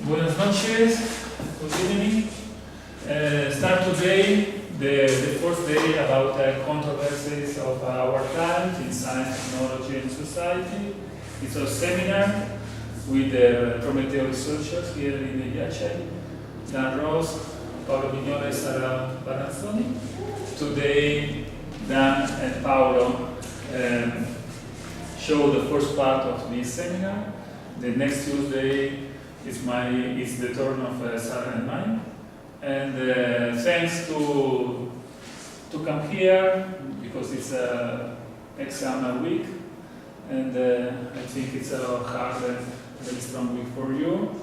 Buenas noches, good evening. Start today the fourth day about controversies of our time in science, technology, and society. It's a seminar with the Prometeo researchers here in the Ghiacciai, Dan Ross, Paolo Vignola, and Sara Banazzoni. Today, Dan and Paolo show the first part of this seminar. The next Tuesday is the turn of Sara and mine. And thanks to come here because it's exam week, and I think it's a hard and very strong week for you.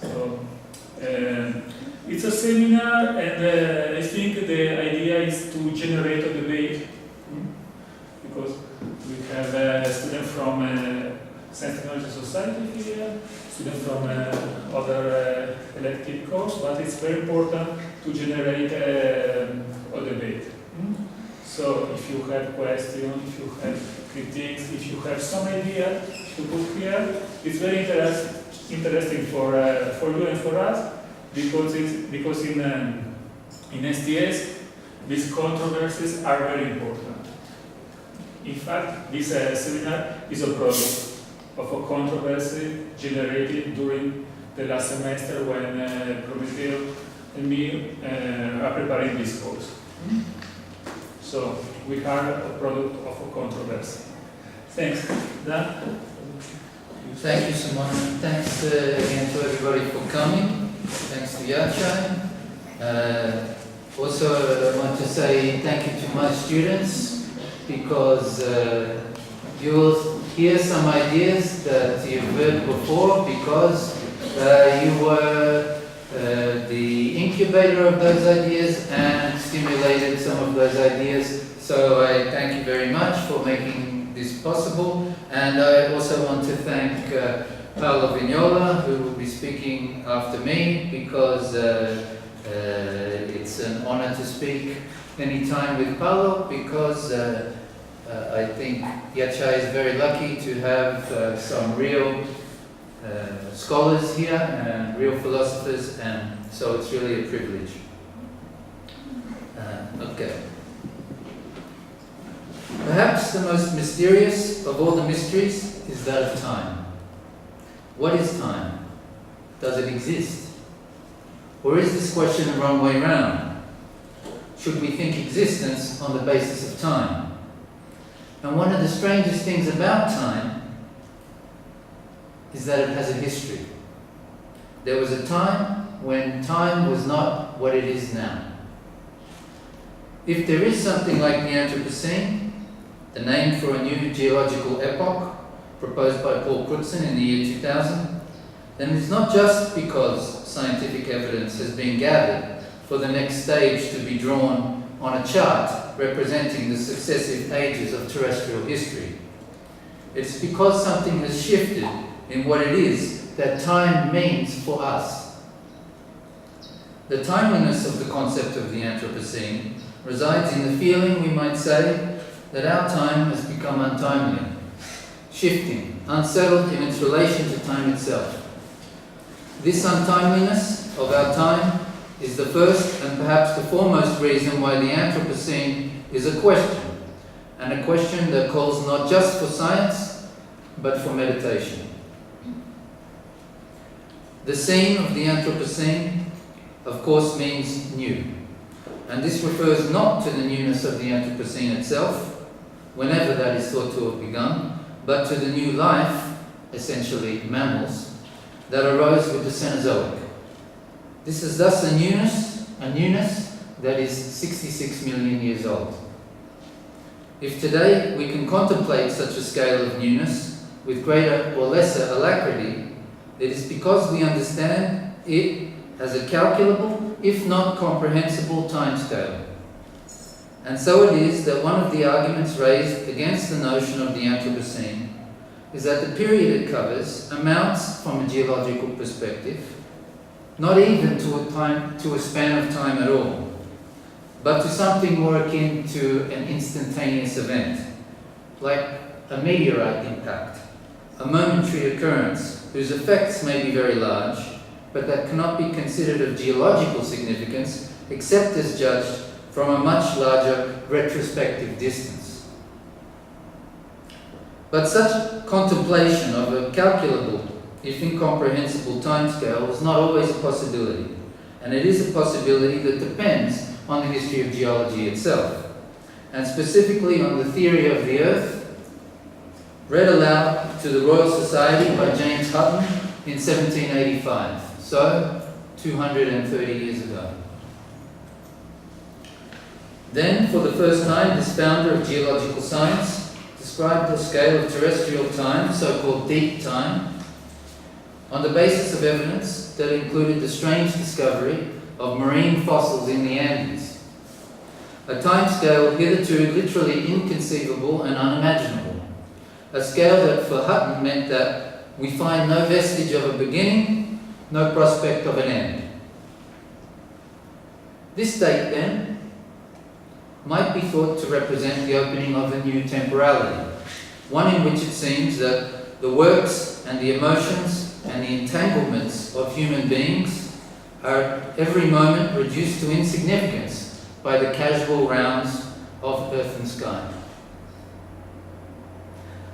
So it's a seminar, and I think the idea is to generate a debate because we have a student from Science Technology Society here, student from other elective course, but it's very important to generate a debate. So if you have questions, if you have critiques, if you have some idea to put here, it's very interesting for you and for us because in STS these controversies are very important. In fact, this seminar is a product of a controversy generated during the last semester when Prometeo and me are preparing this course. So we are a product of a controversy. Thanks. Dan? Thank you, Simone. Thanks again to everybody for coming. Thanks to Ghiacciai. Also, I want to say thank you to my students because you'll hear some ideas that you've heard before because you were the incubator of those ideas and stimulated some of those ideas. So I thank you very much for making this possible. And I also want to thank Paolo Vignola, who will be speaking after me, because it's an honor to speak anytime with Paolo, because I think Ghiacciai is very lucky to have some real scholars here and real philosophers, and so it's really a privilege. Okay. Perhaps the most mysterious of all the mysteries is that of time. What is time? Does it exist? Or is this question the wrong way round? Should we think existence on the basis of time? And one of the strangest things about time is that it has a history. There was a time when time was not what it is now. If there is something like the Anthropocene, the name for a new geological epoch proposed by Paul Crutzen in the year 2000, then it's not just because scientific evidence has been gathered for the next stage to be drawn on a chart representing the successive ages of terrestrial history. It's because something has shifted in what it is that time means for us. The timeliness of the concept of the Anthropocene resides in the feeling, we might say, that our time has become untimely, shifting, unsettled in its relation to time itself. This untimeliness of our time is the first and perhaps the foremost reason why the Anthropocene is a question, and a question that calls not just for science, but for meditation. The scene of the Anthropocene, of course, means new, and this refers not to the newness of the Anthropocene itself, whenever that is thought to have begun, but to the new life, essentially mammals, that arose with the Cenozoic. This is thus a newness that is 66 million years old. If today we can contemplate such a scale of newness with greater or lesser alacrity, it is because we understand it as a calculable, if not comprehensible, timescale. And so it is that one of the arguments raised against the notion of the Anthropocene is that the period it covers amounts, from a geological perspective, not even to a span of time at all, but to something more akin to an instantaneous event, like a meteorite impact, a momentary occurrence whose effects may be very large, but that cannot be considered of geological significance except as judged from a much larger retrospective distance. But such contemplation of a calculable, if incomprehensible, timescale is not always a possibility, and it is a possibility that depends on the history of geology itself, and specifically on the theory of the Earth, read aloud to the Royal Society by James Hutton in 1785, so 230 years ago. Then, for the first time, this founder of geological science described the scale of terrestrial time, so-called deep time, on the basis of evidence that included the strange discovery of marine fossils in the Andes, a time scale hitherto literally inconceivable and unimaginable, a scale that for Hutton meant that we find no vestige of a beginning, no prospect of an end. This date, then, might be thought to represent the opening of a new temporality, one in which it seems that the works and the emotions and the entanglements of human beings are every moment reduced to insignificance by the casual rounds of earth and sky.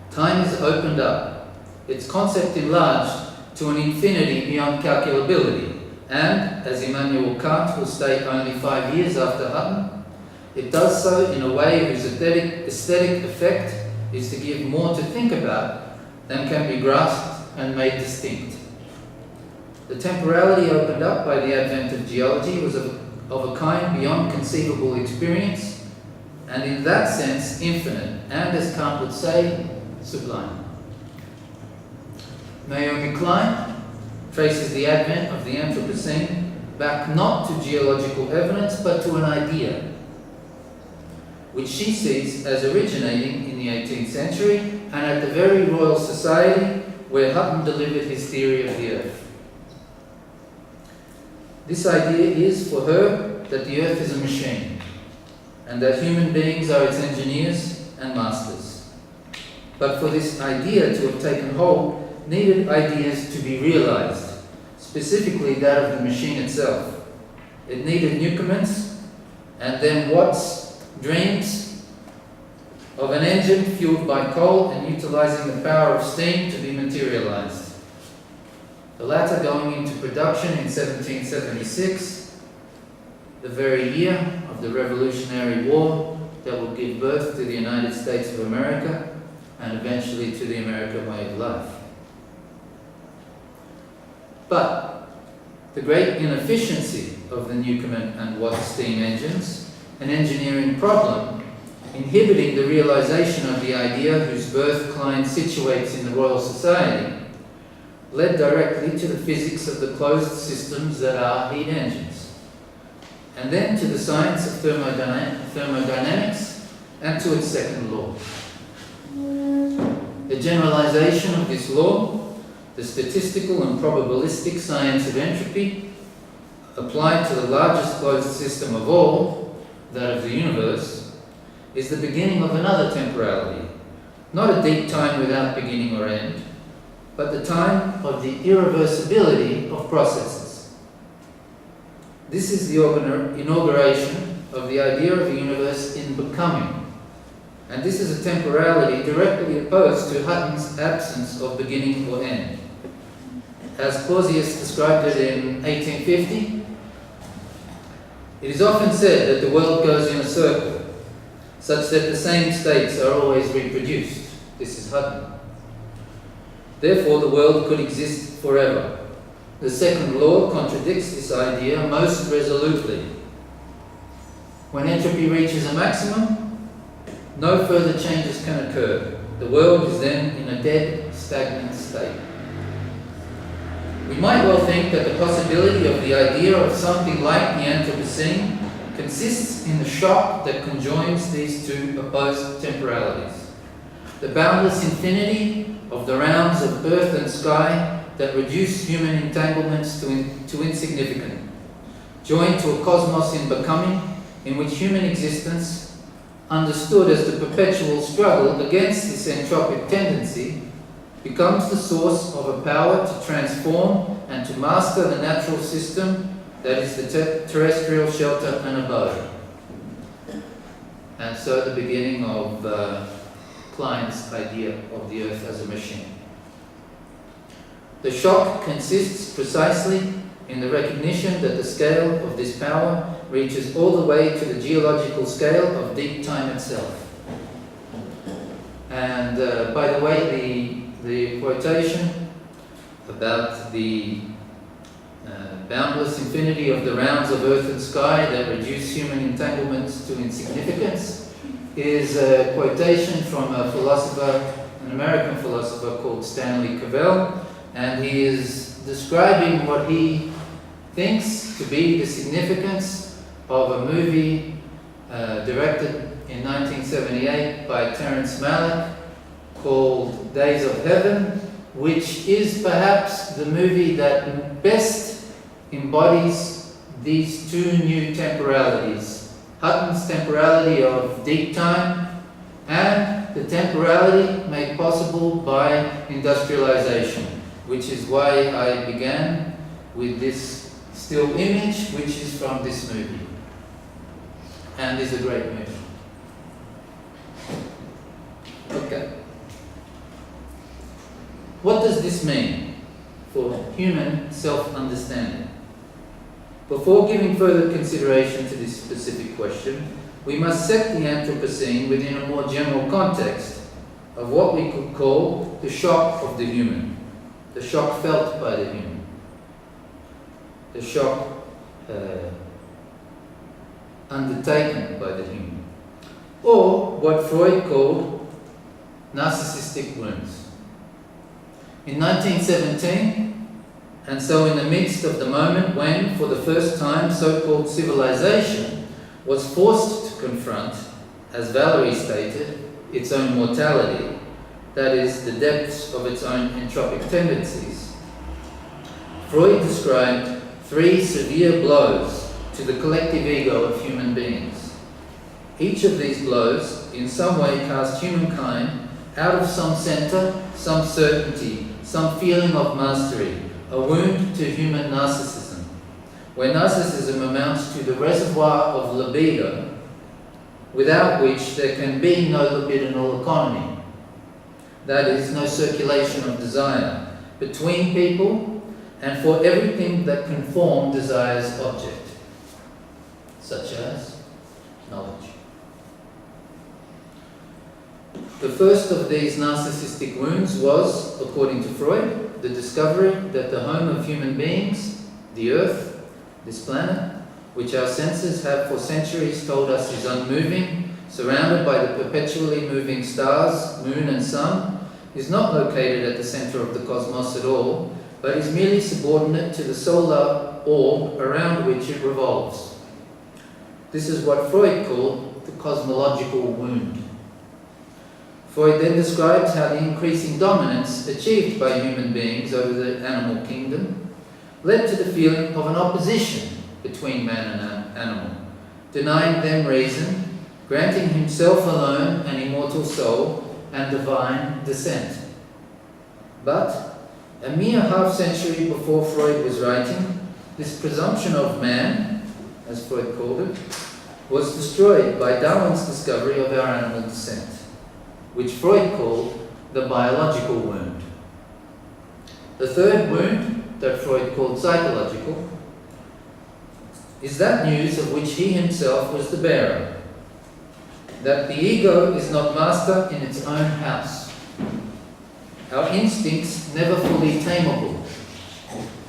Time is opened up, its concept enlarged to an infinity beyond calculability, and, as Immanuel Kant will state only 5 years after Hutton, it does so in a way whose aesthetic effect is to give more to think about than can be grasped and made distinct. The temporality opened up by the advent of geology was of a kind beyond conceivable experience, and in that sense infinite, and as Kant would say, sublime. Naomi Klein traces the advent of the Anthropocene back not to geological evidence but to an idea, which she sees as originating in the 18th century and at the very Royal Society where Hutton delivered his theory of the Earth. This idea is, for her, that the Earth is a machine, and that human beings are its engineers and masters. But for this idea to have taken hold, needed ideas to be realized, specifically that of the machine itself. It needed nuclements, and then Watt's dreams of an engine fueled by coal and utilizing the power of steam to be materialized. The latter going into production in 1776, the very year of the Revolutionary War that would give birth to the United States of America and eventually to the American way of life. But the great inefficiency of the Newcomen and Watt steam engines, an engineering problem inhibiting the realization of the idea whose birth Klein situates in the Royal Society, led directly to the physics of the closed systems that are heat engines, and then to the science of thermodynamics and to its second law. The generalization of this law, the statistical and probabilistic science of entropy, applied to the largest closed system of all, that of the universe, is the beginning of another temporality, not a deep time without beginning or end, but the time of the irreversibility of processes. This is the inauguration of the idea of the universe in becoming, and this is a temporality directly opposed to Hutton's absence of beginning or end. As Clausius described it in 1850, it is often said that the world goes in a circle, such that the same states are always reproduced. This is Hutton. Therefore, the world could exist forever. The second law contradicts this idea most resolutely. When entropy reaches a maximum, no further changes can occur. The world is then in a dead, stagnant state. We might well think that the possibility of the idea of something like the Anthropocene consists in the shock that conjoins these two opposed temporalities. The boundless infinity of the rounds of earth and sky that reduce human entanglements to insignificant, joined to a cosmos in becoming, in which human existence, understood as the perpetual struggle against this entropic tendency, becomes the source of a power to transform and to master the natural system that is the terrestrial shelter and abode. And so the beginning of Klein's idea of the earth as a machine. The shock consists precisely in the recognition that the scale of this power reaches all the way to the geological scale of deep time itself. And by the way, the quotation about the boundless infinity of the rounds of earth and sky that reduce human entanglements to insignificance is a quotation from a philosopher, an American philosopher called Stanley Cavell, and he is describing what he thinks to be the significance of a movie directed in 1978 by Terrence Malick called Days of Heaven, which is perhaps the movie that best embodies these two new temporalities. Hutton's temporality of deep time and the temporality made possible by industrialization, which is why I began with this still image, which is from this movie, and is a great movie. Okay. What does this mean for human self-understanding? Before giving further consideration to this specific question, we must set the Anthropocene within a more general context of what we could call the shock of the human, the shock felt by the human, the shock undertaken by the human, or what Freud called narcissistic wounds. In 1917, and so in the midst of the moment when, for the first time, so-called civilization was forced to confront, as Valerie stated, its own mortality, that is, the depths of its own entropic tendencies, Freud described 3 severe blows to the collective ego of human beings. Each of these blows in some way cast humankind out of some center, some certainty, some feeling of mastery, a wound to human narcissism, where narcissism amounts to the reservoir of libido, without which there can be no libidinal economy. That is, no circulation of desire between people and for everything that can form desire's object, such as knowledge. The first of these narcissistic wounds was, according to Freud, the discovery that the home of human beings, the earth, this planet, which our senses have for centuries told us is unmoving, surrounded by the perpetually moving stars, moon and sun, is not located at the center of the cosmos at all, but is merely subordinate to the solar orb around which it revolves. This is what Freud called the cosmological wound. Freud then describes how the increasing dominance achieved by human beings over the animal kingdom led to the feeling of an opposition between man and animal, denying them reason, granting himself alone an immortal soul and divine descent. But a mere half-century before Freud was writing, this presumption of man, as Freud called it, was destroyed by Darwin's discovery of our animal descent, which Freud called the biological wound. The third wound, that Freud called psychological, is that news of which he himself was the bearer, that the ego is not master in its own house, our instincts never fully tameable,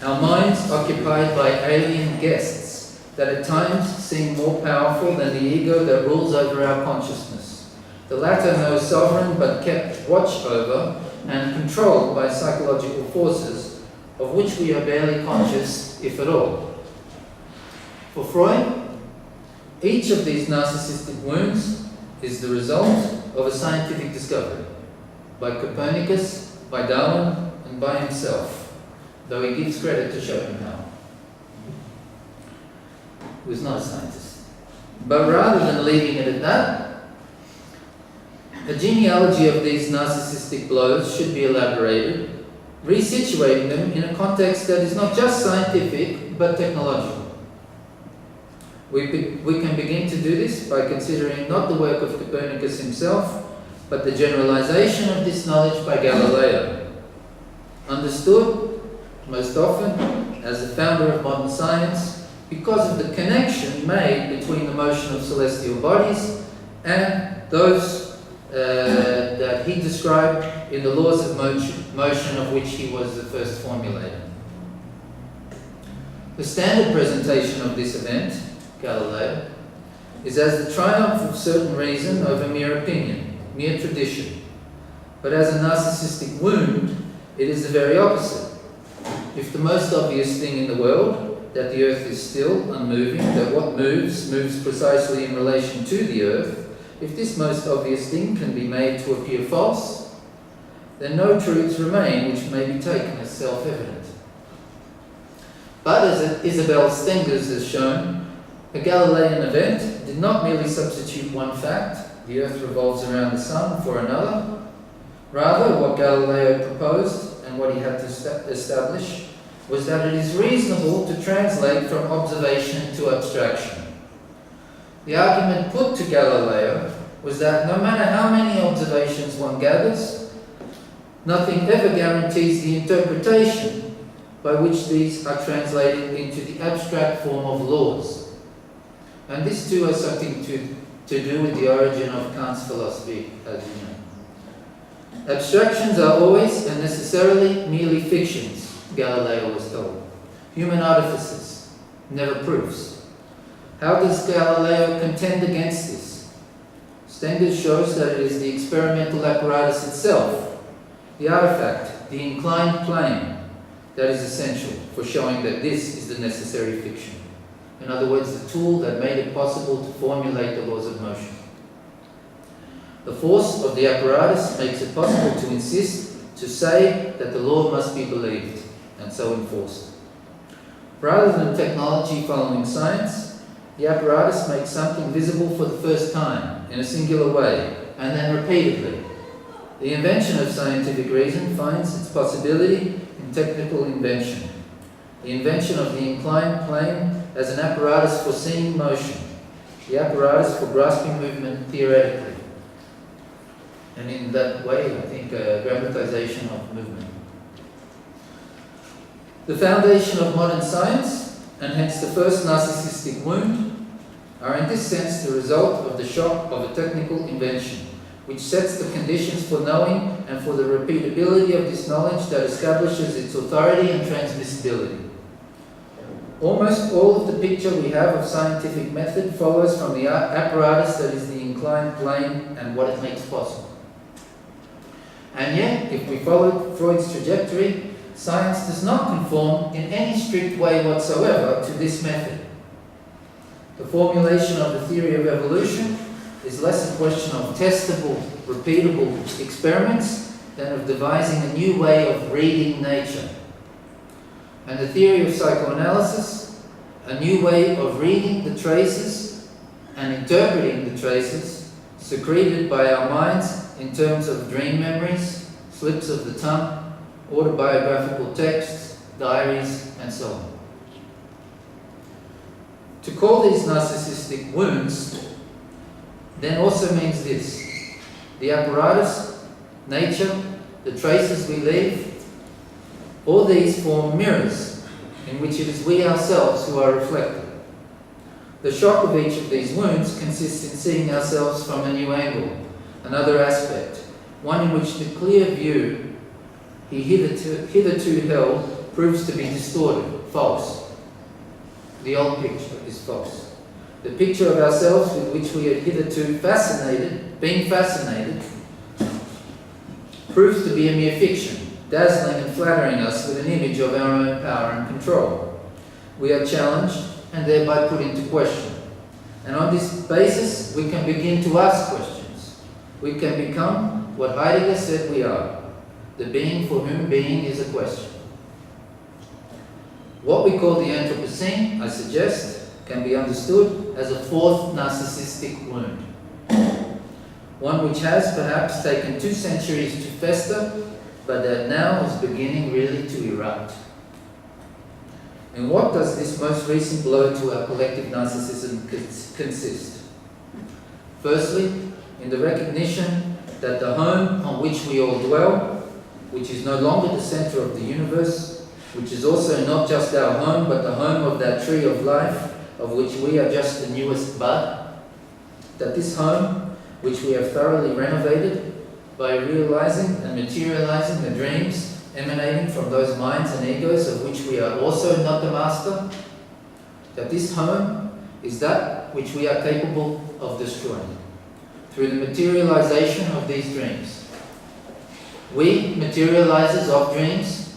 our minds occupied by alien guests that at times seem more powerful than the ego that rules over our consciousness, the latter no sovereign but kept watch over and controlled by psychological forces of which we are barely conscious, if at all. For Freud, each of these narcissistic wounds is the result of a scientific discovery by Copernicus, by Darwin, and by himself, though he gives credit to Schopenhauer, who is not a scientist. But rather than leaving it at that, A genealogy of these narcissistic blows should be elaborated, resituating them in a context that is not just scientific but technological. We can begin to do this by considering not the work of Copernicus himself, but the generalization of this knowledge by Galileo, understood most often as the founder of modern science because of the connection made between the motion of celestial bodies and those that he described in the laws of motion of which he was the first formulator. The standard presentation of this event, Galileo, is as the triumph of certain reason over mere opinion, mere tradition. But as a narcissistic wound, it is the very opposite. If the most obvious thing in the world, that the earth is still, unmoving, that what moves precisely in relation to the earth, if this most obvious thing can be made to appear false, then no truths remain which may be taken as self-evident. But as Isabel Stengers has shown, a Galilean event did not merely substitute one fact, the earth revolves around the sun, for another. Rather, what Galileo proposed and what he had to establish was that it is reasonable to translate from observation to abstraction. The argument put to Galileo was that no matter how many observations one gathers, nothing ever guarantees the interpretation by which these are translated into the abstract form of laws. And this too has something to do with the origin of Kant's philosophy, as you know. Abstractions are always and necessarily merely fictions, Galileo was told. Human artifices, never proofs. How does Galileo contend against this? Stengers shows that it is the experimental apparatus itself, the artifact, the inclined plane, that is essential for showing that this is the necessary fiction. In other words, the tool that made it possible to formulate the laws of motion. The force of the apparatus makes it possible to insist, to say that the law must be believed, and so enforced. Rather than technology following science, the apparatus makes something visible for the first time, in a singular way, and then repeatedly. The invention of scientific reason finds its possibility in technical invention. The invention of the inclined plane as an apparatus for seeing motion, the apparatus for grasping movement theoretically. And in that way, I think, a dramatization of movement. The foundation of modern science, and hence the first narcissistic wound, are in this sense the result of the shock of a technical invention, which sets the conditions for knowing and for the repeatability of this knowledge that establishes its authority and transmissibility. Almost all of the picture we have of scientific method follows from the apparatus that is the inclined plane and what it makes possible. And yet, if we follow Freud's trajectory, science does not conform in any strict way whatsoever to this method. The formulation of the theory of evolution is less a question of testable, repeatable experiments than of devising a new way of reading nature. And the theory of psychoanalysis, a new way of reading the traces and interpreting the traces secreted by our minds in terms of dream memories, slips of the tongue, autobiographical texts, diaries, and so on. To call these narcissistic wounds then also means this: the apparatus, nature, the traces we leave, all these form mirrors in which it is we ourselves who are reflected. The shock of each of these wounds consists in seeing ourselves from a new angle, another aspect, one in which the clear view he hitherto held proves to be distorted, false. The old picture is false. The picture of ourselves with which we had hitherto been fascinated, proves to be a mere fiction, dazzling and flattering us with an image of our own power and control. We are challenged and thereby put into question. And on this basis, we can begin to ask questions. We can become what Heidegger said we are, the being for whom being is a question. What we call the Anthropocene, I suggest, can be understood as a fourth narcissistic wound. one which has perhaps taken 2 centuries to fester, but that now is beginning really to erupt. In what does this most recent blow to our collective narcissism consist? Firstly, in the recognition that the home on which we all dwell, which is no longer the center of the universe, which is also not just our home, but the home of that tree of life, of which we are just the newest bud, that this home, which we have thoroughly renovated by realizing and materializing the dreams emanating from those minds and egos of which we are also not the master, that this home is that which we are capable of destroying through the materialization of these dreams. We, materializers of dreams,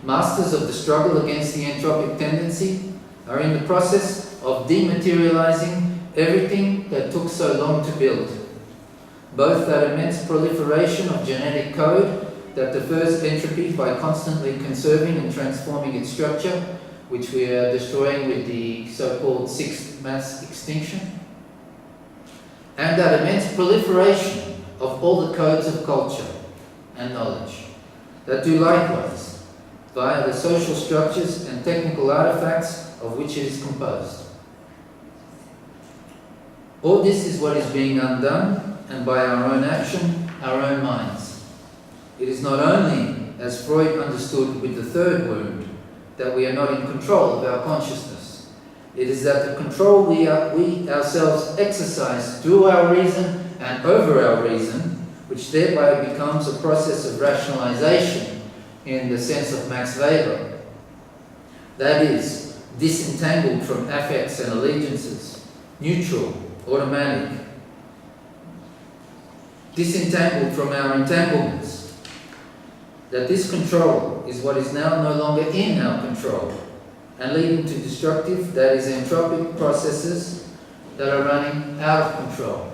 masters of the struggle against the entropic tendency, are in the process of dematerializing everything that took so long to build. Both that immense proliferation of genetic code that defers entropy by constantly conserving and transforming its structure, which we are destroying with the so-called 6th mass extinction, and that immense proliferation of all the codes of culture and knowledge that do likewise via the social structures and technical artifacts of which it is composed. All this is what is being undone, and by our own action, our own minds. It is not only, as Freud understood with the 3rd wound, that we are not in control of our consciousness. It is that the control we ourselves exercise through our reason and over our reason, which thereby becomes a process of rationalization in the sense of Max Weber. That is, disentangled from affects and allegiances, neutral, automatic, disentangled from our entanglements. That this control is what is now no longer in our control and leading to destructive, that is entropic processes that are running out of control.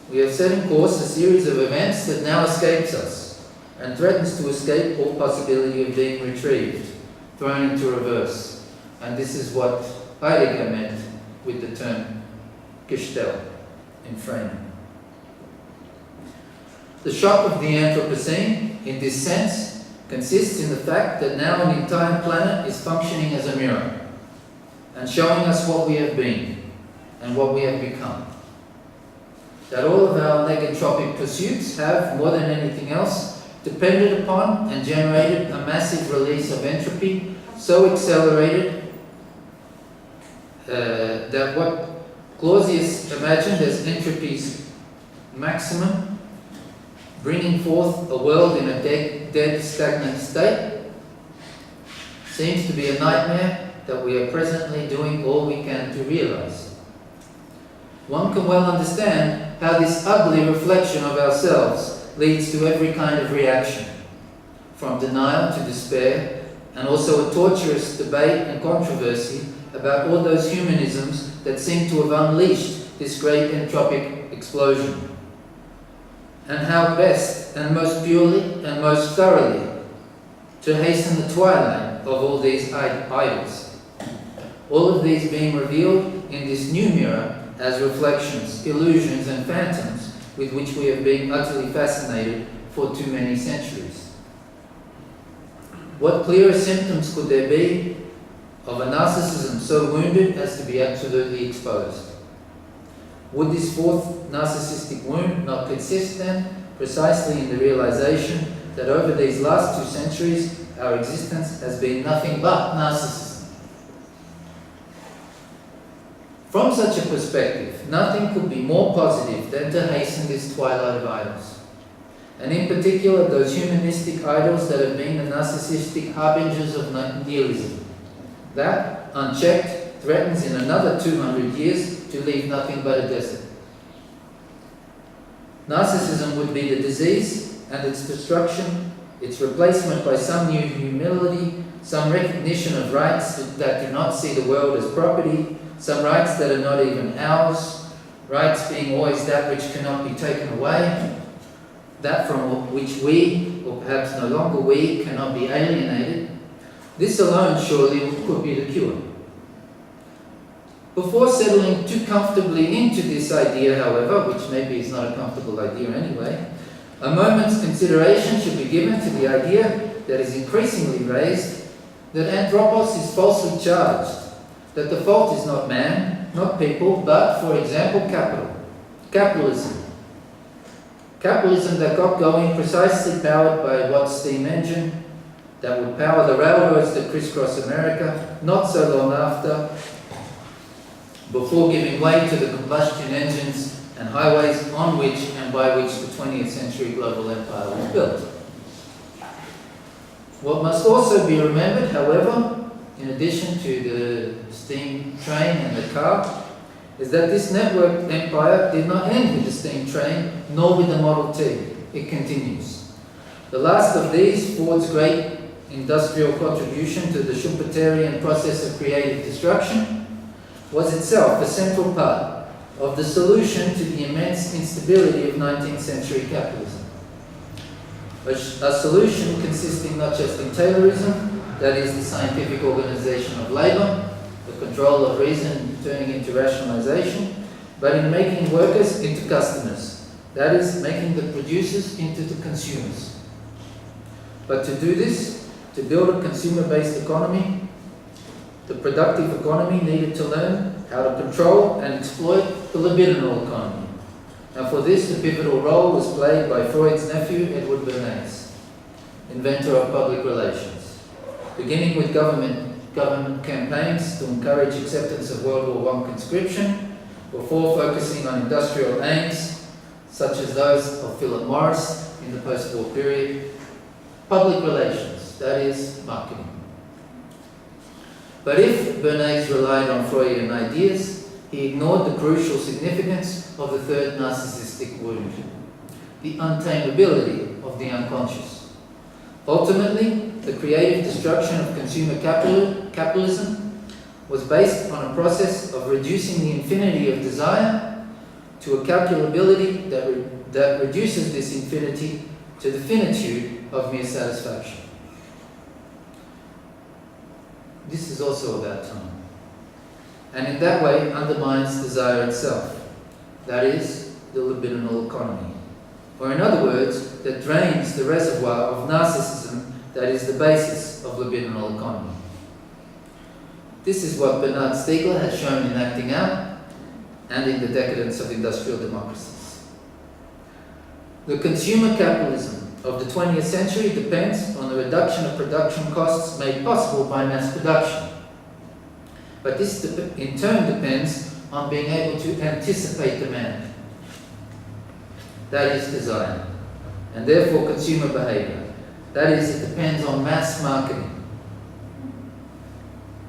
We have set in course a series of events that now escapes us and threatens to escape all possibility of being retrieved, thrown into reverse. And this is what Heidegger meant with the term Gestell in framing. The shock of the Anthropocene, in this sense, consists in the fact that now an entire planet is functioning as a mirror and showing us what we have been and what we have become. That all of our negentropic pursuits have, more than anything else, depended upon and generated a massive release of entropy, so accelerated that what Clausius imagined as entropy's maximum, bringing forth a world in a dead, stagnant state, seems to be a nightmare that we are presently doing all we can to realize. One can well understand how this ugly reflection of ourselves leads to every kind of reaction, from denial to despair, and also a torturous debate and controversy about all those humanisms that seem to have unleashed this great entropic explosion. And how best and most purely and most thoroughly to hasten the twilight of all these idols. All of these being revealed in this new mirror as reflections, illusions and phantoms with which we have been utterly fascinated for too many centuries. What clearer symptoms could there be of a narcissism so wounded as to be absolutely exposed? Would this 4th narcissistic wound not consist then precisely in the realization that over these last 2 centuries our existence has been nothing but narcissism? From such a perspective, nothing could be more positive than to hasten this twilight of idols, and in particular those humanistic idols that have been the narcissistic harbingers of nihilism. That, unchecked, threatens in another 200 years to leave nothing but a desert. Narcissism would be the disease, and its destruction, its replacement by some new humility, some recognition of rights that do not see the world as property, some rights that are not even ours, rights being always that which cannot be taken away, that from which we, or perhaps no longer we, cannot be alienated. This alone surely could be the cure. Before settling too comfortably into this idea, however, which maybe is not a comfortable idea anyway, a moment's consideration should be given to the idea that is increasingly raised that anthropos is falsely charged, that the fault is not man, not people, but, for example, capitalism. Capitalism that got going precisely powered by Watt's steam engine, that would power the railroads that crisscross America, not so long after, before giving way to the combustion engines and highways on which and by which the 20th century global empire was built. What must also be remembered, however, in addition to the steam train and the car, is that this networked empire did not end with the steam train, nor with the Model T. It continues. The last of these, Ford's great industrial contribution to the Schumpeterian process of creative destruction, was itself a central part of the solution to the immense instability of 19th century capitalism. A solution consisting not just in Taylorism, that is the scientific organization of labor, the control of reason turning into rationalization, but in making workers into customers, that is, making the producers into the consumers. But to do this, to build a consumer-based economy, the productive economy needed to learn how to control and exploit the libidinal economy. And for this, the pivotal role was played by Freud's nephew, Edward Bernays, inventor of public relations. Beginning with government campaigns to encourage acceptance of World War I conscription, before focusing on industrial aims, such as those of Philip Morris in the post-war period, public relations, that is, marketing. But if Bernays relied on Freudian ideas, he ignored the crucial significance of the third narcissistic wound, the untamability of the unconscious. Ultimately, the creative destruction of consumer capitalism was based on a process of reducing the infinity of desire to a calculability that reduces this infinity to the finitude of mere satisfaction. This is also about time, and in that way undermines desire itself, that is, the libidinal economy, or in other words, that drains the reservoir of narcissism that is the basis of libidinal economy. This is what Bernard Stiegler has shown in Acting Out and in The Decadence of Industrial Democracies. The consumer capitalism of the 20th century depends on the reduction of production costs made possible by mass production. But this in turn depends on being able to anticipate demand. That is desire, and therefore consumer behavior. That is, it depends on mass marketing.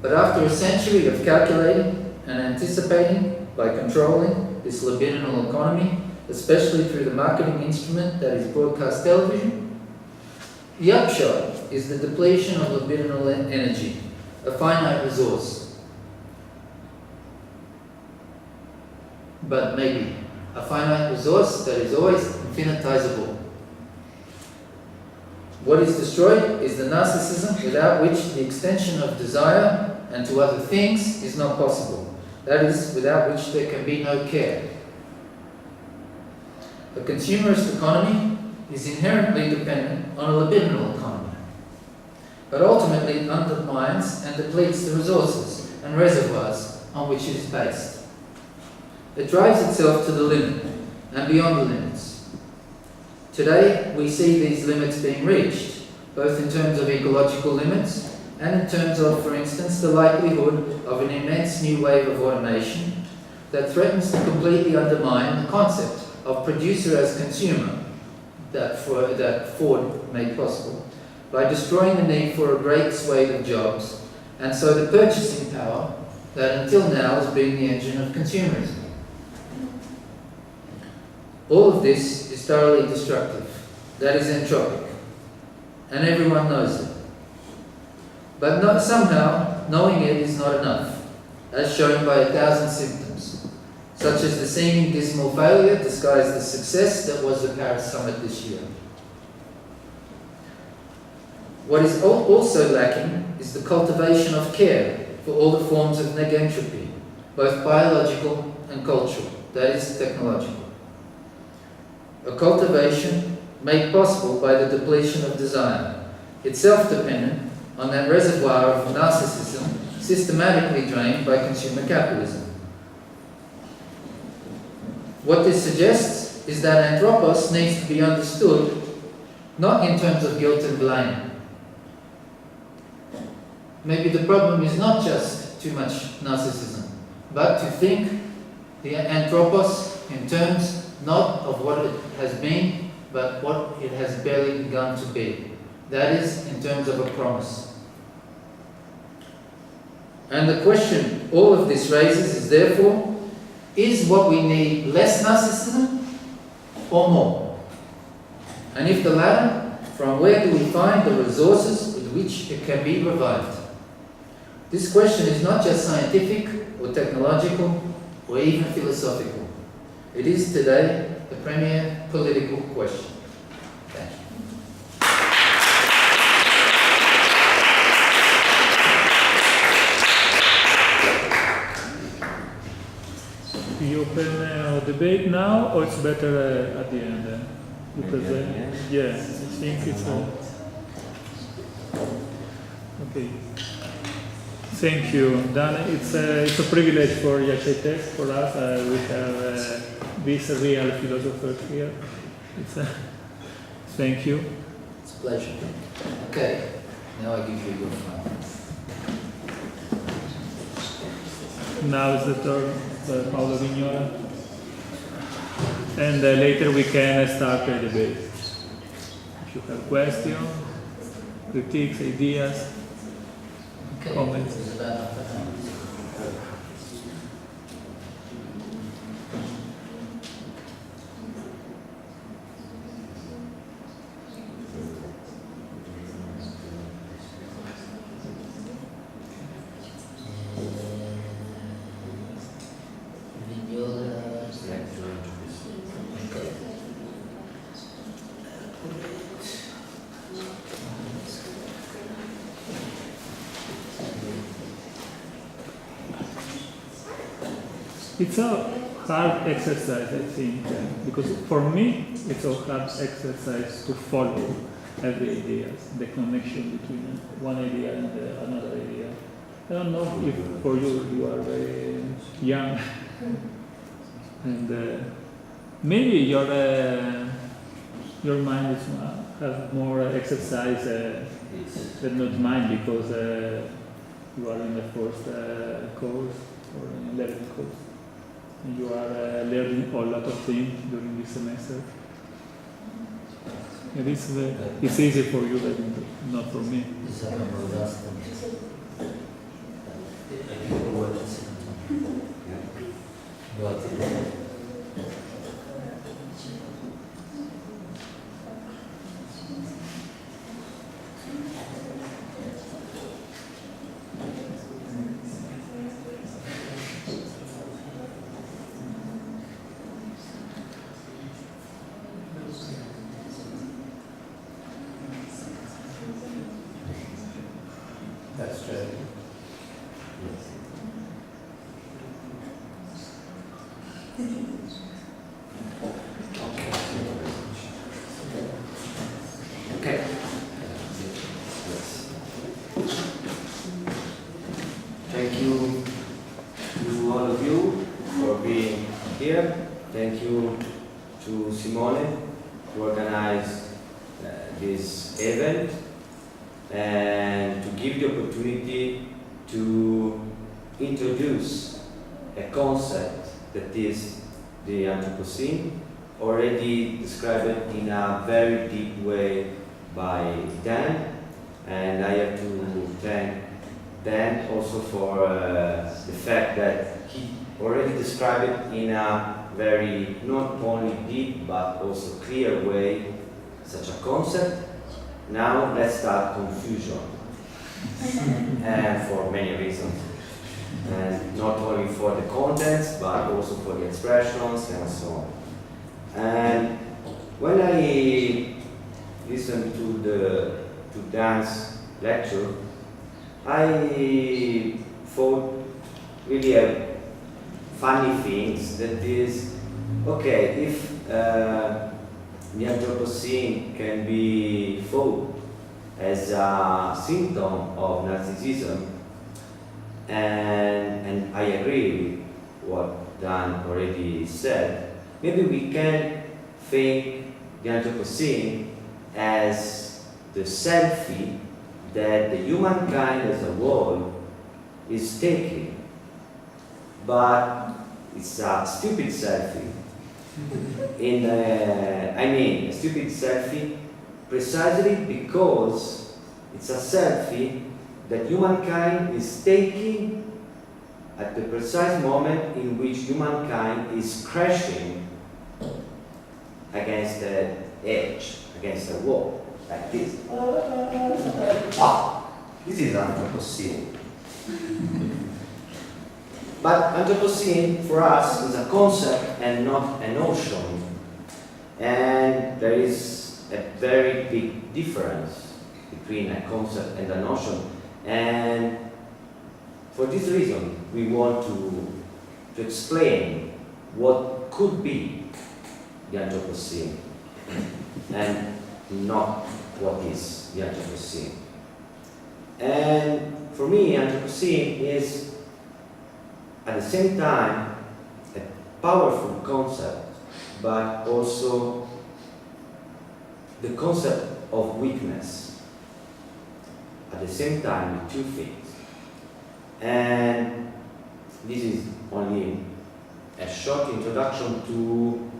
But after a century of calculating and anticipating by controlling this libidinal economy, especially through the marketing instrument that is broadcast television, the upshot is the depletion of libidinal energy, a finite resource. But maybe a finite resource that is always infinitizable. What is destroyed is the narcissism without which the extension of desire and to other things is not possible. That is, without which there can be no care. A consumerist economy is inherently dependent on a libidinal economy, but ultimately it undermines and depletes the resources and reservoirs on which it is based. It drives itself to the limit and beyond the limits. Today, we see these limits being reached, both in terms of ecological limits and in terms of, for instance, the likelihood of an immense new wave of automation that threatens to completely undermine the concept of producer as consumer that Ford made possible by destroying the need for a great swathe of jobs, and so the purchasing power that until now has been the engine of consumerism. All of this is thoroughly destructive, that is entropic, and everyone knows it. But somehow, knowing it is not enough, as shown by 1,000 symptoms, such as the seeming dismal failure disguised as success that was the Paris summit this year. What is also lacking is the cultivation of care for all the forms of negentropy, both biological and cultural, that is, technological. A cultivation made possible by the depletion of desire, itself dependent on that reservoir of narcissism systematically drained by consumer capitalism. What this suggests is that anthropos needs to be understood not in terms of guilt and blame. Maybe the problem is not just too much narcissism, but to think the anthropos in terms not of what it has been, but what it has barely begun to be. That is, in terms of a promise. And the question all of this raises is therefore, is what we need less narcissism or more? And if the latter, from where do we find the resources with which it can be revived? This question is not just scientific or technological or even philosophical. It is today the premier political question. Thank you. We open a debate now, or it's better at the end? You present? Yeah, I think it's okay. Thank you, Dan. It's a privilege for Yachay Test for us. We have this real philosopher here. Thank you. It's a pleasure. Okay, now I give you your phone. Now is the turn of Paolo Vignola. And later we can start the debate. If you have questions, critiques, ideas, Okay. comments. This is about half an hour. Vignola. Okay. It's a hard exercise, I think, because for me, it's a hard exercise to follow every idea, the connection between one idea and another idea. I don't know if for you, you are very young, and maybe your mind is have more exercise than not mine, because you are in the first course or in 11th course. You are learning a lot of things during this semester. It's easy for you, but not for me. That's true. Okay. Thank you to all of you for being here. Thank you to Simone to organize this event and to give the opportunity to introduce a concept that is the Anthropocene, already described in a very deep way by Dan, and I have to thank Dan also for the fact that he already described it in a very not only deep but also clear way such a concept. Now let's start confusion, and for many reasons, and not only for the contents but also for the expressions and so on. And when I listened to Dan's lecture, I thought really funny things that is, okay, if the Anthropocene can be thought as a symptom of narcissism, and I agree with what Dan already said, maybe we can think the Anthropocene as the selfie that the humankind as a whole is taking. But it's a stupid selfie. A stupid selfie precisely because it's a selfie that humankind is taking at the precise moment in which humankind is crashing against the edge, against the wall, like this. This is Anthropocene. But Anthropocene for us is a concept and not a notion. And there is a very big difference between a concept and a notion. And for this reason, we want to explain what could be the Anthropocene and not what is the Anthropocene. And for me, Anthropocene is at the same time a powerful concept, but also the concept of weakness at the same time with two things. And this is only a short introduction to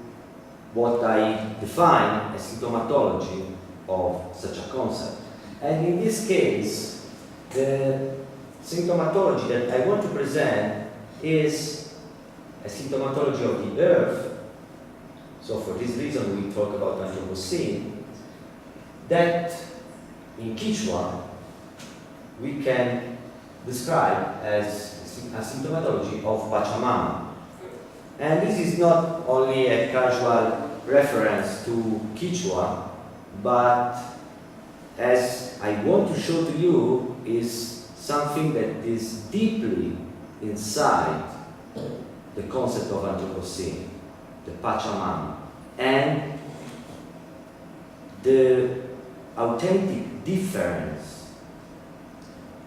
what I define as symptomatology of such a concept. And in this case, the symptomatology that I want to present is a symptomatology of the earth. So for this reason we talk about Anthropocene, that in Quechua we can describe as a symptomatology of Pachamama. And this is not only a casual reference to Quechua, but as I want to show to you is something that is deeply inside the concept of Anthropocene, the Pachamama, and the authentic difference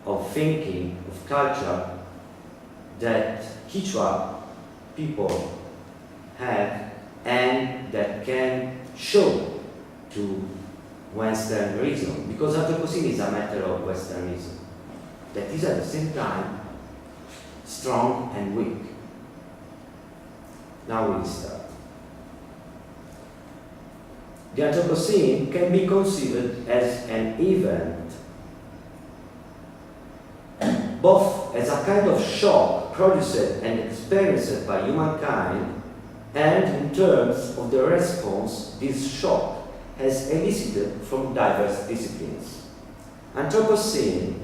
of thinking, of culture that Quechua people have and that can show to Westernism, because Anthropocene is a matter of Westernism that is at the same time strong and weak. Now we'll start. The Anthropocene can be considered as an event, both as a kind of shock produced and experienced by humankind, and in terms of the response this shock has elicited from diverse disciplines. Anthropocene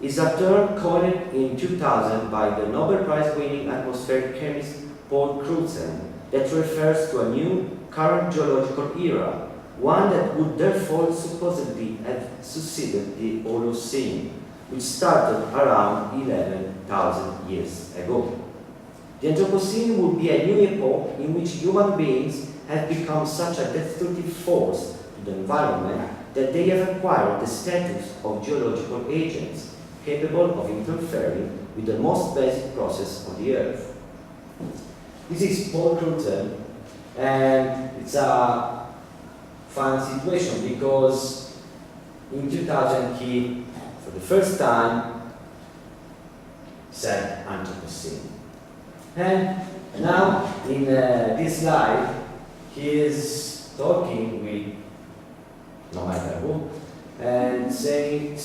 is a term coined in 2000 by the Nobel Prize-winning atmospheric chemist Paul Crutzen that refers to a new current geological era, one that would therefore supposedly have succeeded the Holocene, which started around 11,000 years ago. The Anthropocene would be a new epoch in which human beings have become such a destructive force to the environment that they have acquired the status of geological agents capable of interfering with the most basic process of the Earth. This is Paul Crutzen, and it's a fun situation because in 2000 he, for the first time, said Anthropocene. And now in this slide, he is talking with no matter who, and saying,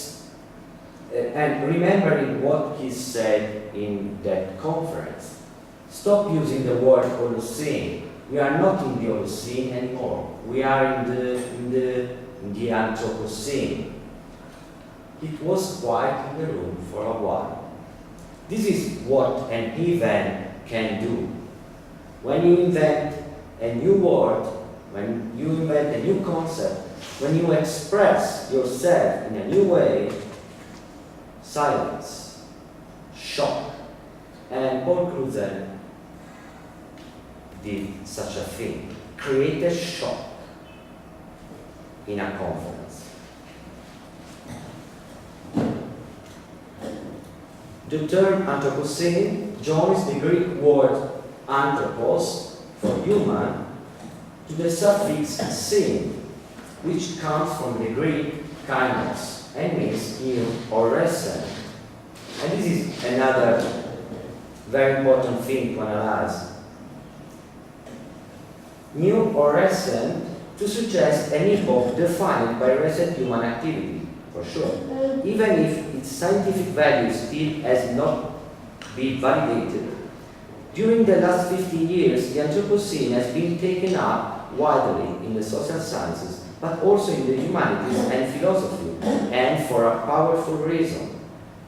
and remembering what he said in that conference. Stop using the word Holocene. We are not in the Holocene anymore. We are in the Anthropocene. It was quiet in the room for a while. This is what an event can do. When you invent a new word, when you invent a new concept, when you express yourself in a new way, silence, shock, And Paul Cruzen did such a thing, create a shock in a conference. The term Anthropocene joins the Greek word anthropos for human to the suffix "scene," which comes from the Greek kainos and means new or recent. And this is another very important thing to analyze. New or recent to suggest an epoch defined by recent human activity, for sure, even if its scientific value still has not been validated. During the last 50 years, the Anthropocene has been taken up widely in the social sciences, but also in the humanities and philosophy, and for a powerful reason.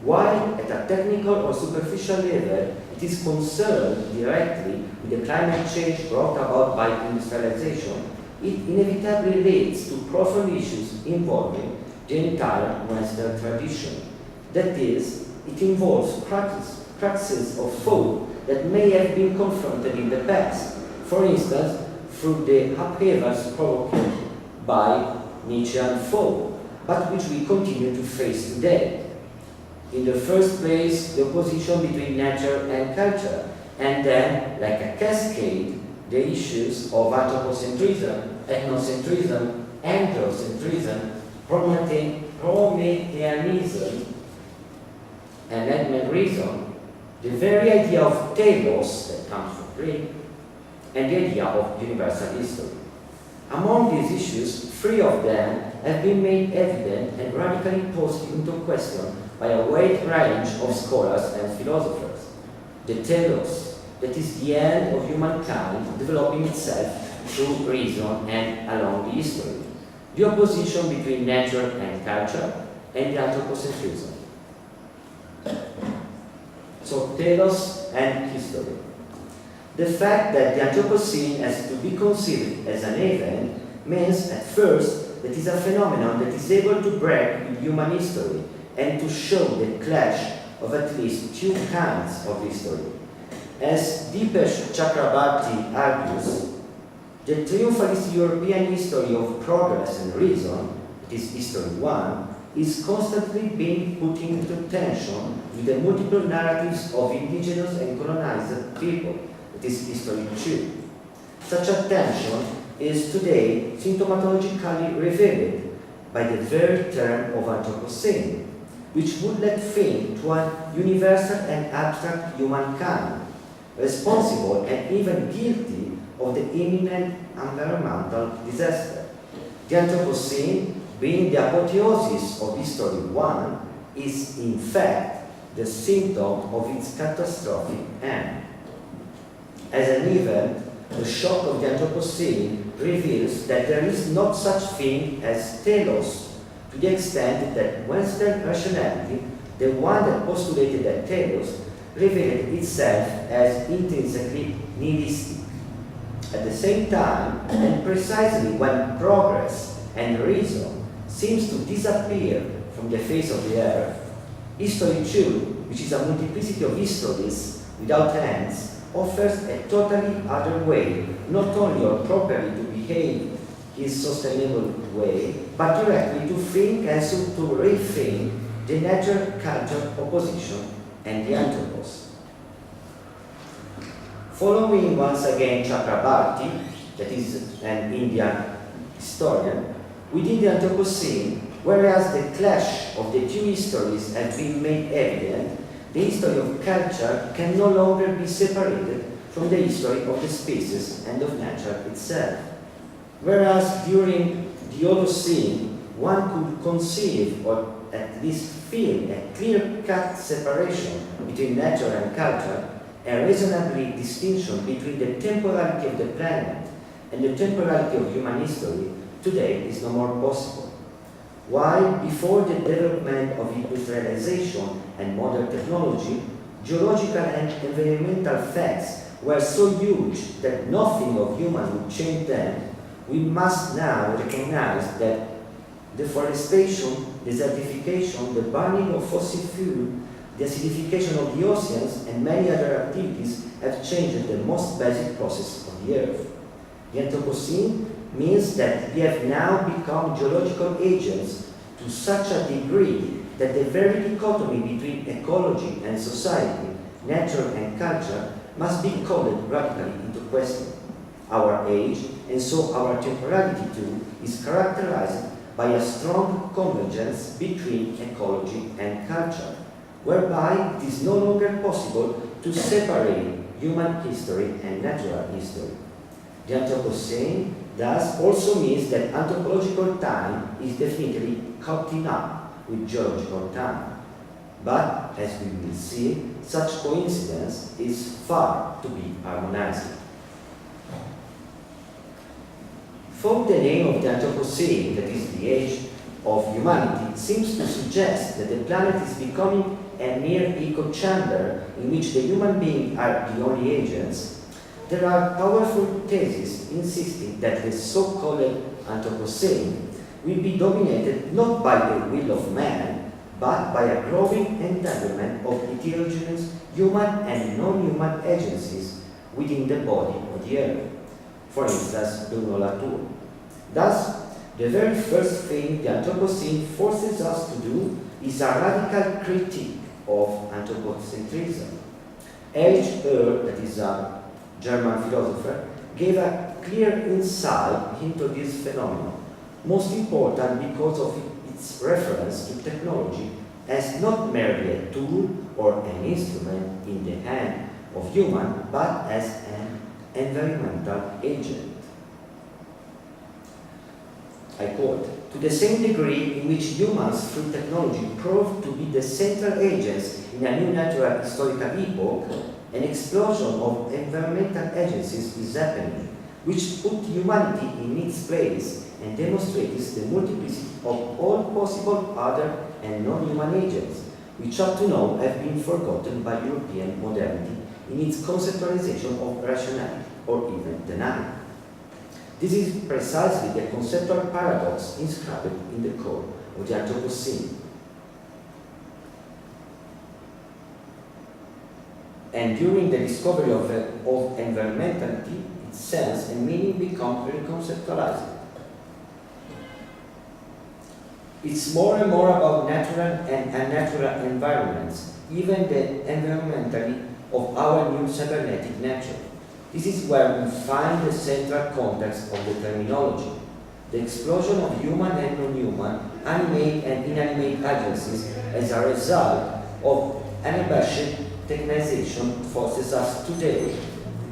While at a technical or superficial level, it is concerned directly with the climate change brought about by industrialization, it inevitably leads to profound issues involving the entire Western tradition. That is, it involves practices of thought that may have been confronted in the past, for instance, through the upheavals provoked by Nietzschean thought, but which we continue to face today. In the first place, the opposition between nature and culture, and then, like a cascade, the issues of anthropocentrism, ethnocentrism, androcentrism, Prometheanism, and Edmenrism, the very idea of telos, that comes from Greek, and the idea of universal history. Among these issues, 3 of them have been made evident and radically posed into question by a wide range of scholars and philosophers. The telos, that is the end of humankind developing itself through reason and along the history. The opposition between nature and culture, and the anthropocentrism. So, telos and history. The fact that the Anthropocene has to be considered as an event means, at first, that it is a phenomenon that is able to break with human history and to show the clash of at least 2 kinds of history. As Dipesh Chakrabarty argues, the triumphalist European history of progress and reason, it is history 1, is constantly being put into tension with the multiple narratives of indigenous and colonized people, it is history 2. Such a tension is today symptomatologically revealed by the very term of Anthropocene, which would let fame to a universal and abstract humankind, responsible and even guilty of the imminent environmental disaster. The Anthropocene, being the apotheosis of history 1, is in fact the symptom of its catastrophic end. As an event, the shock of the Anthropocene reveals that there is not such thing as telos, to the extent that Western rationality, the one that postulated that telos, revealed itself as intrinsically nihilistic. At the same time, and precisely when progress and reason seems to disappear from the face of the earth, history 2, which is a multiplicity of histories without ends, offers a totally other way, not only or properly to behave his sustainable way, but directly to think and so to rethink the nature-culture opposition and the anthropos. Following once again Chakrabarty, that is an Indian historian, within the Anthropocene, whereas the clash of the 2 histories has been made evident, the history of culture can no longer be separated from the history of the species and of nature itself. Whereas during the Holocene, one could conceive, or at least feel, a clear-cut separation between nature and culture, a reasonably distinction between the temporality of the planet and the temporality of human history, today is no more possible. While before the development of industrialization and modern technology, geological and environmental facts were so huge that nothing of human would change them, we must now recognize that deforestation, desertification, the burning of fossil fuel, the acidification of the oceans and many other activities have changed the most basic process of the Earth. The Anthropocene means that we have now become geological agents to such a degree that the very dichotomy between ecology and society, nature and culture, must be called radically into question. Our age, and so our temporality too, is characterized by a strong convergence between ecology and culture, whereby it is no longer possible to separate human history and natural history. The Anthropocene thus also means that anthropological time is definitely caught up with geological time. But, as we will see, such coincidence is far to be harmonizing. For the name of the Anthropocene, that is the age of humanity, seems to suggest that the planet is becoming a mere echo chamber in which the human beings are the only agents. There are powerful theses insisting that the so-called Anthropocene will be dominated not by the will of man, but by a growing entanglement of heterogeneous human and non-human agencies within the body of the Earth. For instance, Vignola too. Thus, the very first thing the Anthropocene forces us to do is a radical critique of anthropocentrism. H. that is a German philosopher, gave a clear insight into this phenomenon, most important because of its reference to technology as not merely a tool or an instrument in the hand of human, but as an environmental agent. I quote, "To the same degree in which humans through technology prove to be the central agents in a new natural historical epoch, an explosion of environmental agencies is happening, which put humanity in its place and demonstrates the multiplicity of all possible other and non-human agents, which up to now have been forgotten by European modernity in its conceptualization of rationality or even denial. This is precisely the conceptual paradox inscribed in the core of the Anthropocene. And during the discovery of environmentality, its sense and meaning become reconceptualized. It's more and more about natural and unnatural environments, even the environmentally of our new cybernetic nature. This is where we find the central context of the terminology. The explosion of human and non-human, animate and inanimate agencies as a result of unabashed technization forces us today,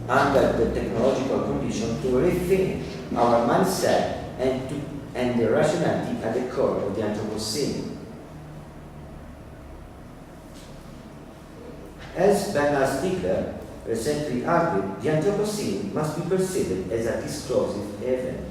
under the technological condition, to rethink our mindset and the rationality at the core of the Anthropocene. As Bernard Stiegler recently argued, the Anthropocene must be perceived as a disclosive event,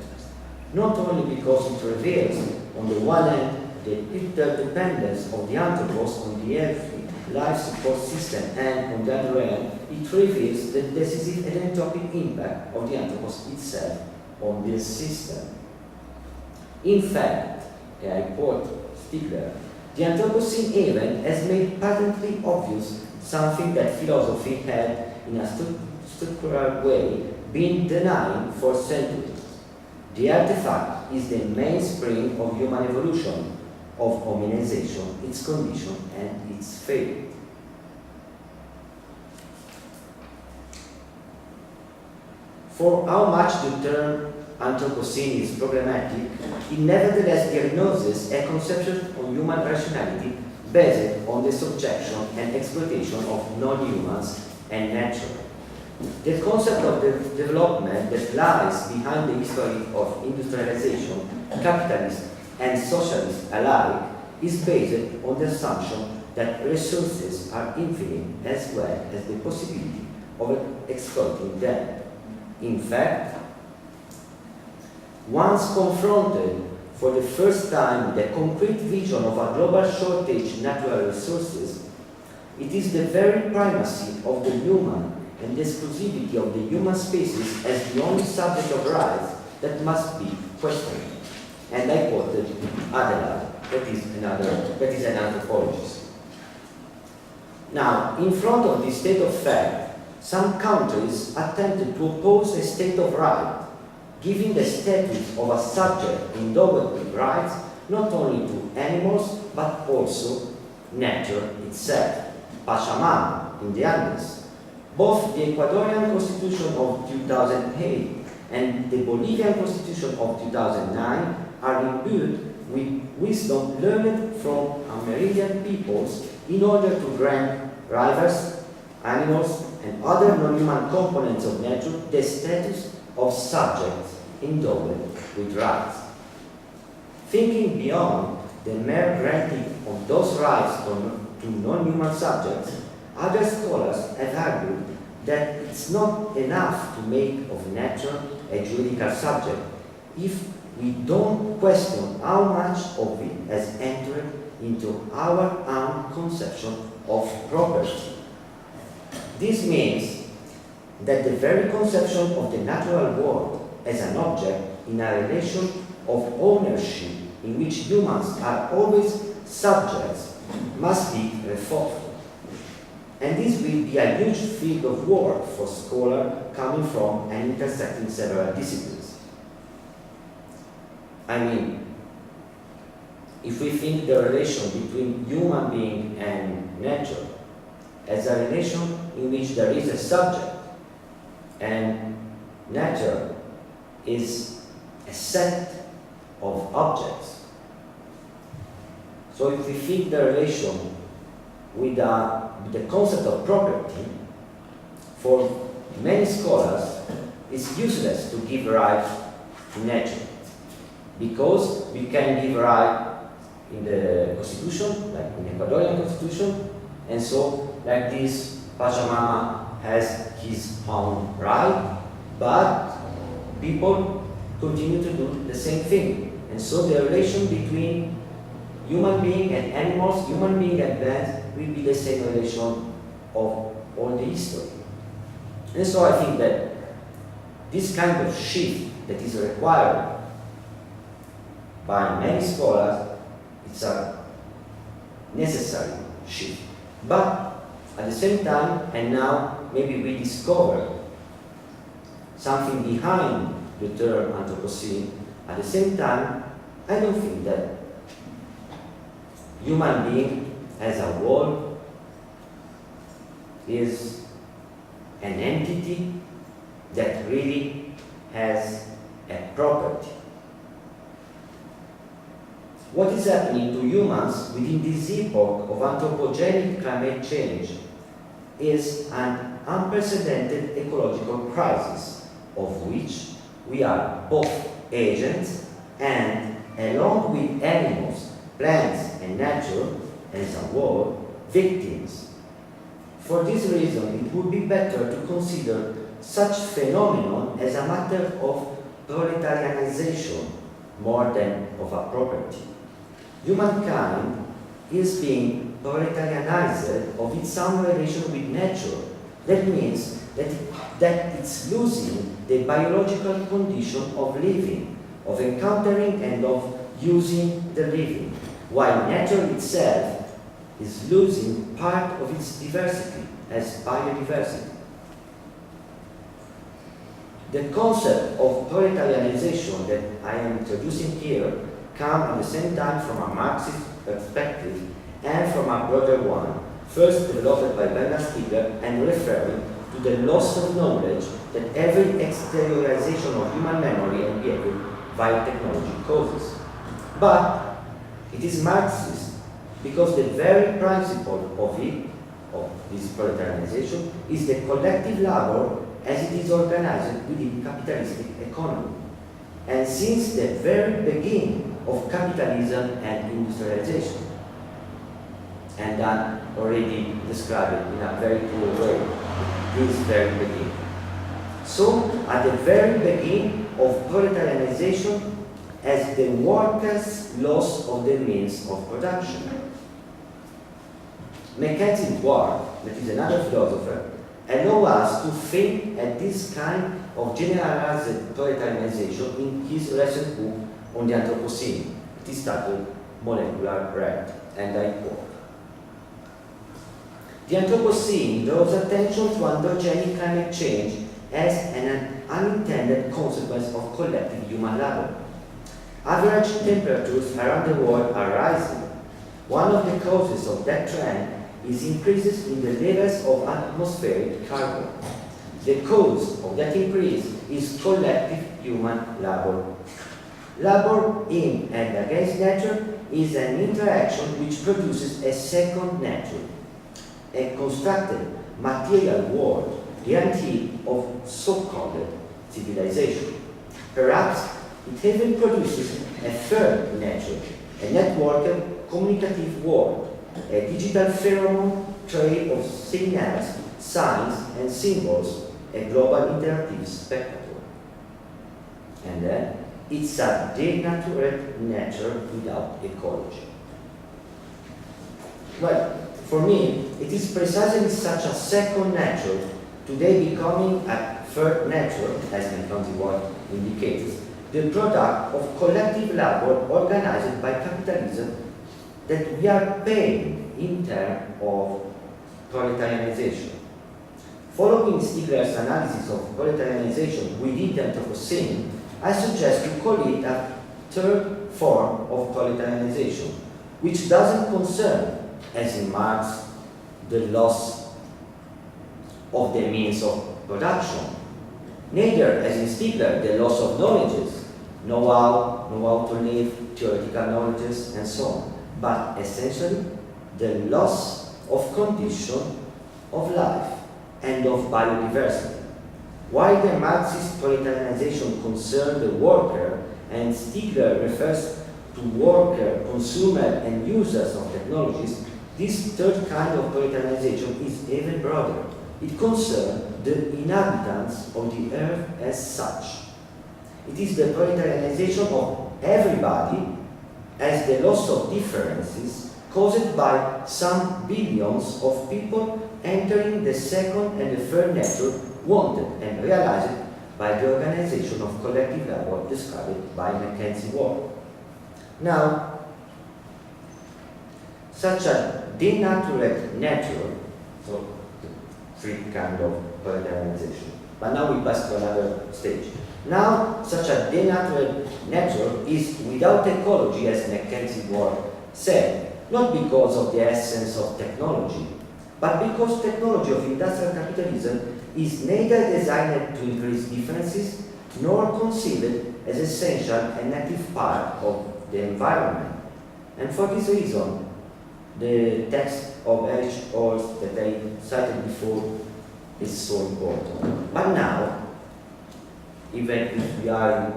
not only because it reveals, on the one hand, the interdependence of the anthropos on the earthly life support system, and on the other hand, it reveals the decisive and entropic impact of the anthropos itself on this system. In fact, I quote Stiegler, the Anthropocene event has made patently obvious something that philosophy had, in a structural way, been denying for centuries. The artifact is the mainspring of human evolution, of hominization, its condition, and its fate. For how much the term Anthropocene is problematic, it nevertheless diagnoses a conception of human rationality based on the subjection and exploitation of non-humans and nature. The concept of the development that lies behind the history of industrialization, capitalist and socialist alike, is based on the assumption that resources are infinite as well as the possibility of exploiting them. In fact, once confronted for the first time with the concrete vision of a global shortage in natural resources, it is the very primacy of the human and the exclusivity of the human species as the only subject of rights that must be questioned. And I quoted Adelaide, that is an anthropologist. Now, in front of this state of fact, some countries attempted to oppose a state of right, giving the status of a subject endowed with rights not only to animals but also nature itself, Pachamama in the Andes. Both the Ecuadorian Constitution of 2008 and the Bolivian Constitution of 2009 are imbued with wisdom learned from Amerindian peoples in order to grant rivers, animals, and other non-human components of nature the status of subjects endowed with rights. Thinking beyond the mere granting of those rights to non-human subjects, other scholars have argued that it's not enough to make of nature a juridical subject if we don't question how much of it has entered into our own conception of property. This means that the very conception of the natural world as an object in a relation of ownership in which humans are always subjects must be reformed. And this will be a huge field of work for scholars coming from and intersecting several disciplines. I mean, if we think the relation between human being and nature as a relation in which there is a subject and nature is a set of objects. So if we think the relation with the concept of property, for many scholars, it's useless to give right to nature because we can give right in the constitution, like in the Ecuadorian constitution, and so like this, Pachamama has his own right, but people continue to do the same thing. And so the relation between human being and animals, human being and plants, will be the same relation of all the history. And so I think that this kind of shift that is required by many scholars, it's a necessary shift. But at the same time, and now maybe we discover something behind the term Anthropocene, at the same time, I don't think that human being as a whole is an entity that really has a property. What is happening to humans within this epoch of anthropogenic climate change is an unprecedented ecological crisis, of which we are both agents and, along with animals, plants, and nature as a whole, victims. For this reason, it would be better to consider such phenomenon as a matter of proletarianization more than of a property. Humankind is being proletarianized of its own relation with nature. That means that it's losing the biological condition of living, of encountering and of using the living, while nature itself is losing part of its diversity as biodiversity. The concept of proletarianization that I am introducing here comes at the same time from a Marxist perspective and from a broader one, first developed by Bernard Stiegler and referring to the loss of knowledge that every exteriorization of human memory and behavior via technology causes. But it is Marxist because the very principle of this proletarianization, is the collective labor as it is organized within capitalistic economy. And since the very beginning of capitalism and industrialization, and that already described in a very clear way, this very beginning. So, at the very beginning of proletarianization, as the workers' loss of the means of production. Mackenzie Ward, that is another philosopher, allow us to think at this kind of generalized proletarianization in his recent book on the Anthropocene. It is titled Molecular Rent, and I quote: The Anthropocene draws attention to androgenic climate change as an unintended consequence of collective human labor. Average temperatures around the world are rising. One of the causes of that trend is increases in the levels of atmospheric carbon. The cause of that increase is collective human labor. Labor in and against nature is an interaction which produces a second nature, a constructed material world, the antithesis of so-called civilization. Perhaps it even produces a third nature, a networked communicative world, a digital pheromone trail of signals, signs, and symbols, a global interactive spectacle. And then, it's a denatured nature without ecology. Well, for me, it is precisely such a second nature, today becoming a third nature, as McKenzie Ward indicates, the product of collective labor organized by capitalism, that we are paying in terms of proletarianization. Following Stigler's analysis of proletarianization within the Anthropocene, I suggest to call it a third form of proletarianization, which doesn't concern, as in Marx, the loss of the means of production, neither, as in Stigler, the loss of knowledges, know-how to live, theoretical knowledges, and so on, but essentially the loss of condition of life and of biodiversity. While the Marxist proletarianization concerned the worker, and Stigler refers to worker, consumer, and users of technologies, this third kind of proletarianization is even broader. It concerns the inhabitants of the earth as such. It is the proletarianization of everybody as the loss of differences caused by some billions of people entering the second and the third nature wanted and realized by the organization of collective labor described by Mackenzie Ward. Now, such a denatured nature, so three kind of proletarianization, but now we pass to another stage. Now, such a denatured nature is without ecology, as Mackenzie Ward said, not because of the essence of technology, but because technology of industrial capitalism is neither designed to increase differences nor considered as essential and active part of the environment. And for this reason, the text of Erich Horst that I cited before is so important. But now, even if we are in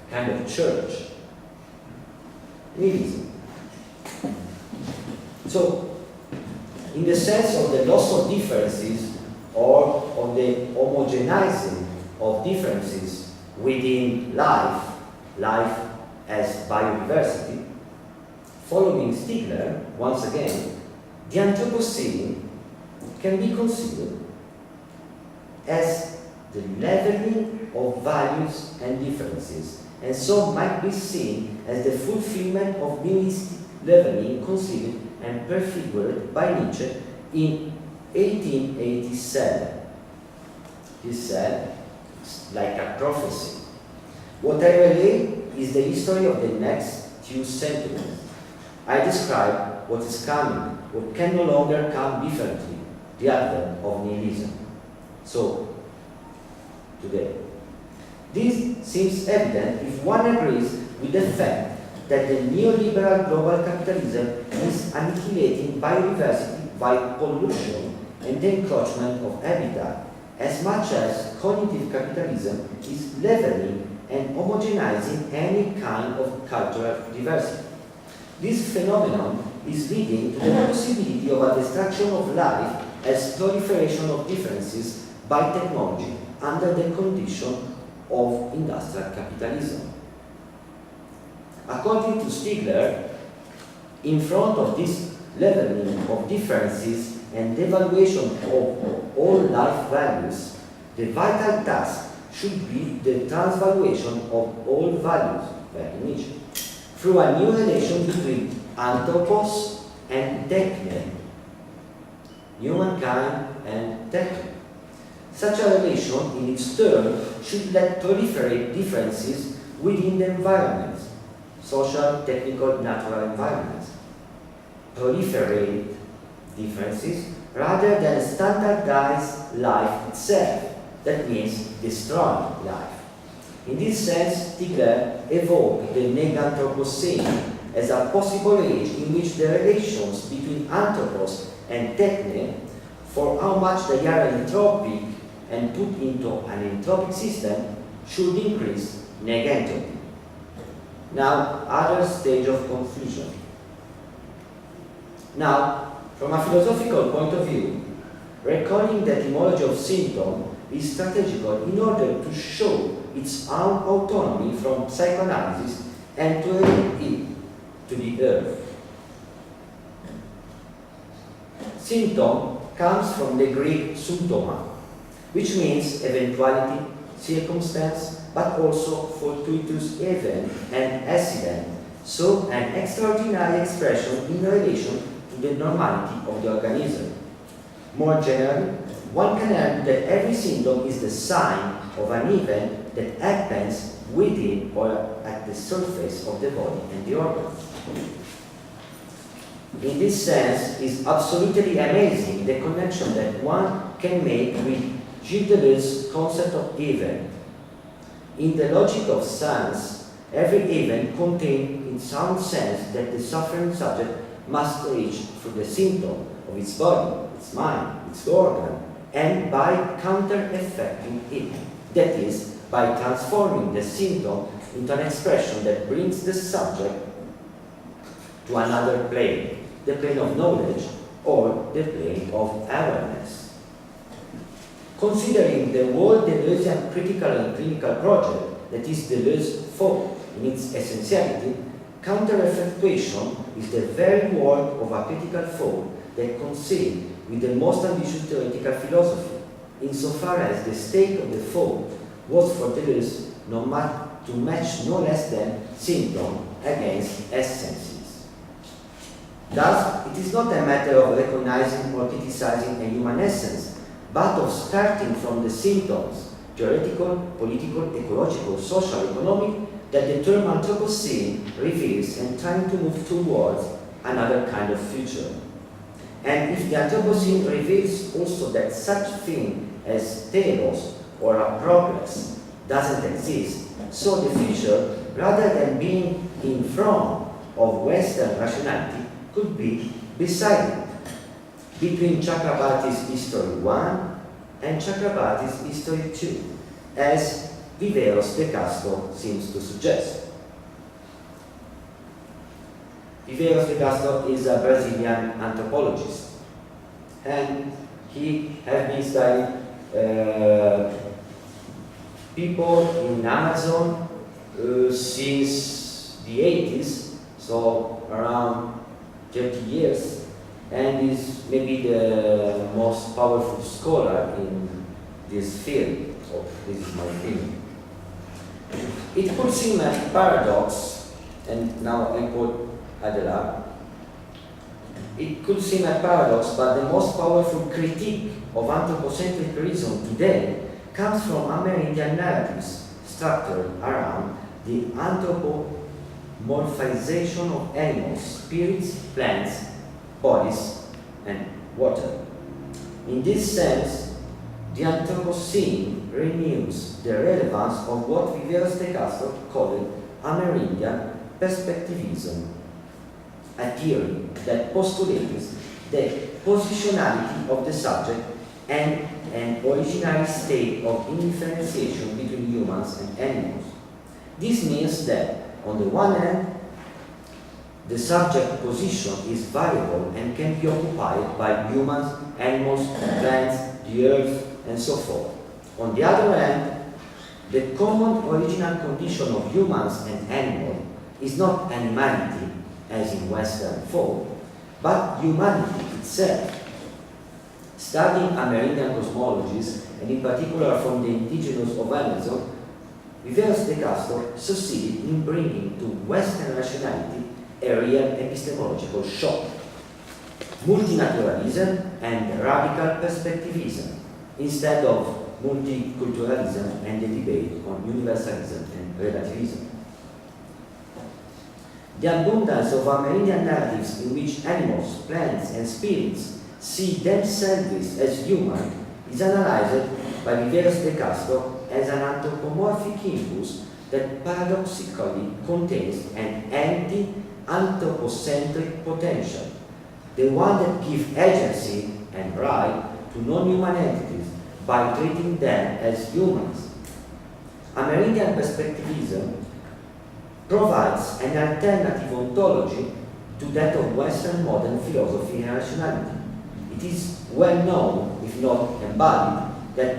kind of church, nihilism. So, in the sense of the loss of differences or of the homogenizing of differences within life as biodiversity, following Stigler, once again, the Anthropocene can be considered as the leveling of values and differences, and so might be seen as the fulfillment of nihilistic leveling conceived and prefigured by Nietzsche in 1887. He said, like a prophecy. What I relate is the history of the next 2 centuries. I describe what is coming, what can no longer come differently, the advent of nihilism. So, today. This seems evident if one agrees with the fact that the neoliberal global capitalism is annihilating biodiversity by pollution and the encroachment of habitat, as much as cognitive capitalism is leveling and homogenizing any kind of cultural diversity. This phenomenon is leading to the possibility of a destruction of life as proliferation of differences by technology under the condition of industrial capitalism. According to Stigler, in front of this leveling of differences and devaluation of all life values, the vital task should be the transvaluation of all values, like in Nietzsche, through a new relation between anthropos and techne. humankind and techno. Such a relation, in its turn, should let proliferate differences within the environment, social, technical, natural environments. Proliferate differences rather than standardize life itself. That means destroy life. In this sense, Tigler evoked the Meganthropocene as a possible age in which the relations between anthropos and techne, for how much they are entropic and put into an entropic system, should increase negentropy. Now, other stage of confusion. Now, from a philosophical point of view, recalling the etymology of symptom is strategical in order to show its own autonomy from psychoanalysis and to elevate it to the earth. Symptom comes from the Greek symptoma, which means eventuality, circumstance, but also fortuitous event and accident, so an extraordinary expression in relation to the normality of the organism. More generally, one can argue that every symptom is the sign of an event that happens within or at the surface of the body and the organs. In this sense, it's absolutely amazing the connection that one can make with Gilles Deleuze's concept of event. In the logic of science, every event contains in some sense that the suffering subject must reach through the symptom of its body, its mind, its organ, and by counter-effecting it. That is, by transforming the symptom into an expression that brings the subject to another plane, the plane of knowledge or the plane of awareness. Considering the whole Deleuzean critical and clinical project, that is Deleuze thought in its essentiality, counter-effectuation is the very word of a critical thought that conceived with the most ambitious theoretical philosophy, insofar as the stake of the thought was for Deleuze to match no less than symptom against essences. Thus, it is not a matter of recognizing or criticizing a human essence, but of starting from the symptoms, theoretical, political, ecological, social, economic, that the term Anthropocene reveals and trying to move towards another kind of future. And if the Anthropocene reveals also that such thing as telos or a progress doesn't exist, so the future, rather than being in front of Western rationality, could be beside it, between Chakrabarty's History 1 and Chakrabarty's History 2, as Viveiros de Castro seems to suggest. Viveiros de Castro is a Brazilian anthropologist, and he has been studying people in Amazon since the 80s, so around 30 years, and is maybe the most powerful scholar in this field. So this is my opinion. It could seem a paradox, and now I quote Adela, it could seem a paradox, but the most powerful critique of anthropocentric reason today comes from Amerindian narratives structured around the anthropomorphization of animals, spirits, plants, bodies, and water. In this sense, the Anthropocene renews the relevance of what Viveiros de Castro called Amerindian perspectivism, a theory that postulates the positionality of the subject and an originary state of indifferentiation between humans and animals. This means that, on the one hand, the subject position is variable and can be occupied by humans, animals, plants, the earth, and so forth. On the other hand, the common original condition of humans and animals is not animality, as in Western thought, but humanity itself. Studying Amerindian cosmologies, and in particular from the indigenous of Amazon, Viveiros de Castro succeeded in bringing to Western rationality a real epistemological shock. multinaturalism and radical perspectivism, instead of multiculturalism and the debate on universalism and relativism. The abundance of Amerindian narratives in which animals, plants, and spirits see themselves as human is analyzed by Viveros de Castro as an anthropomorphic impulse that paradoxically contains an anti-anthropocentric potential, the one that gives agency and right to non-human entities by treating them as humans. Amerindian perspectivism provides an alternative ontology to that of Western modern philosophy and rationality. It is well known, if not embodied, that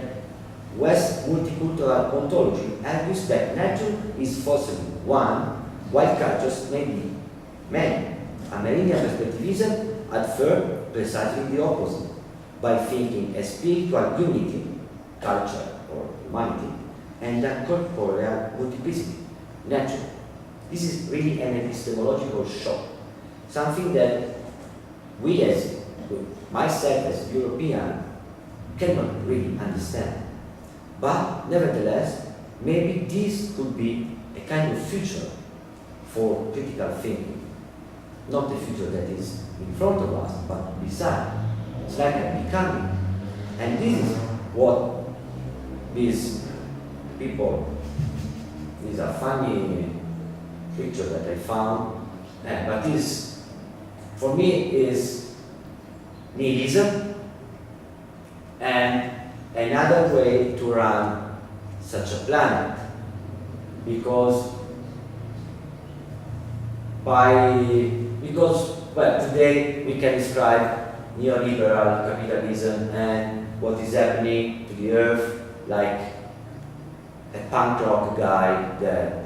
West multicultural ontology argues that nature is forcibly one, while cultures may be many. Amerindian perspectivism affirms precisely the opposite, by thinking a spiritual unity, culture or humanity, and a corporeal multiplicity, nature. This is really an epistemological shock, something that we as, myself as European, cannot really understand. But nevertheless, maybe this could be a kind of future for critical thinking. Not the future that is in front of us, but beside. It's like a becoming. And this is what these people, these are funny pictures that I found, but this, for me, is nihilism and another way to run such a planet. Because well, today we can describe neoliberal capitalism and what is happening to the earth like a punk rock guy that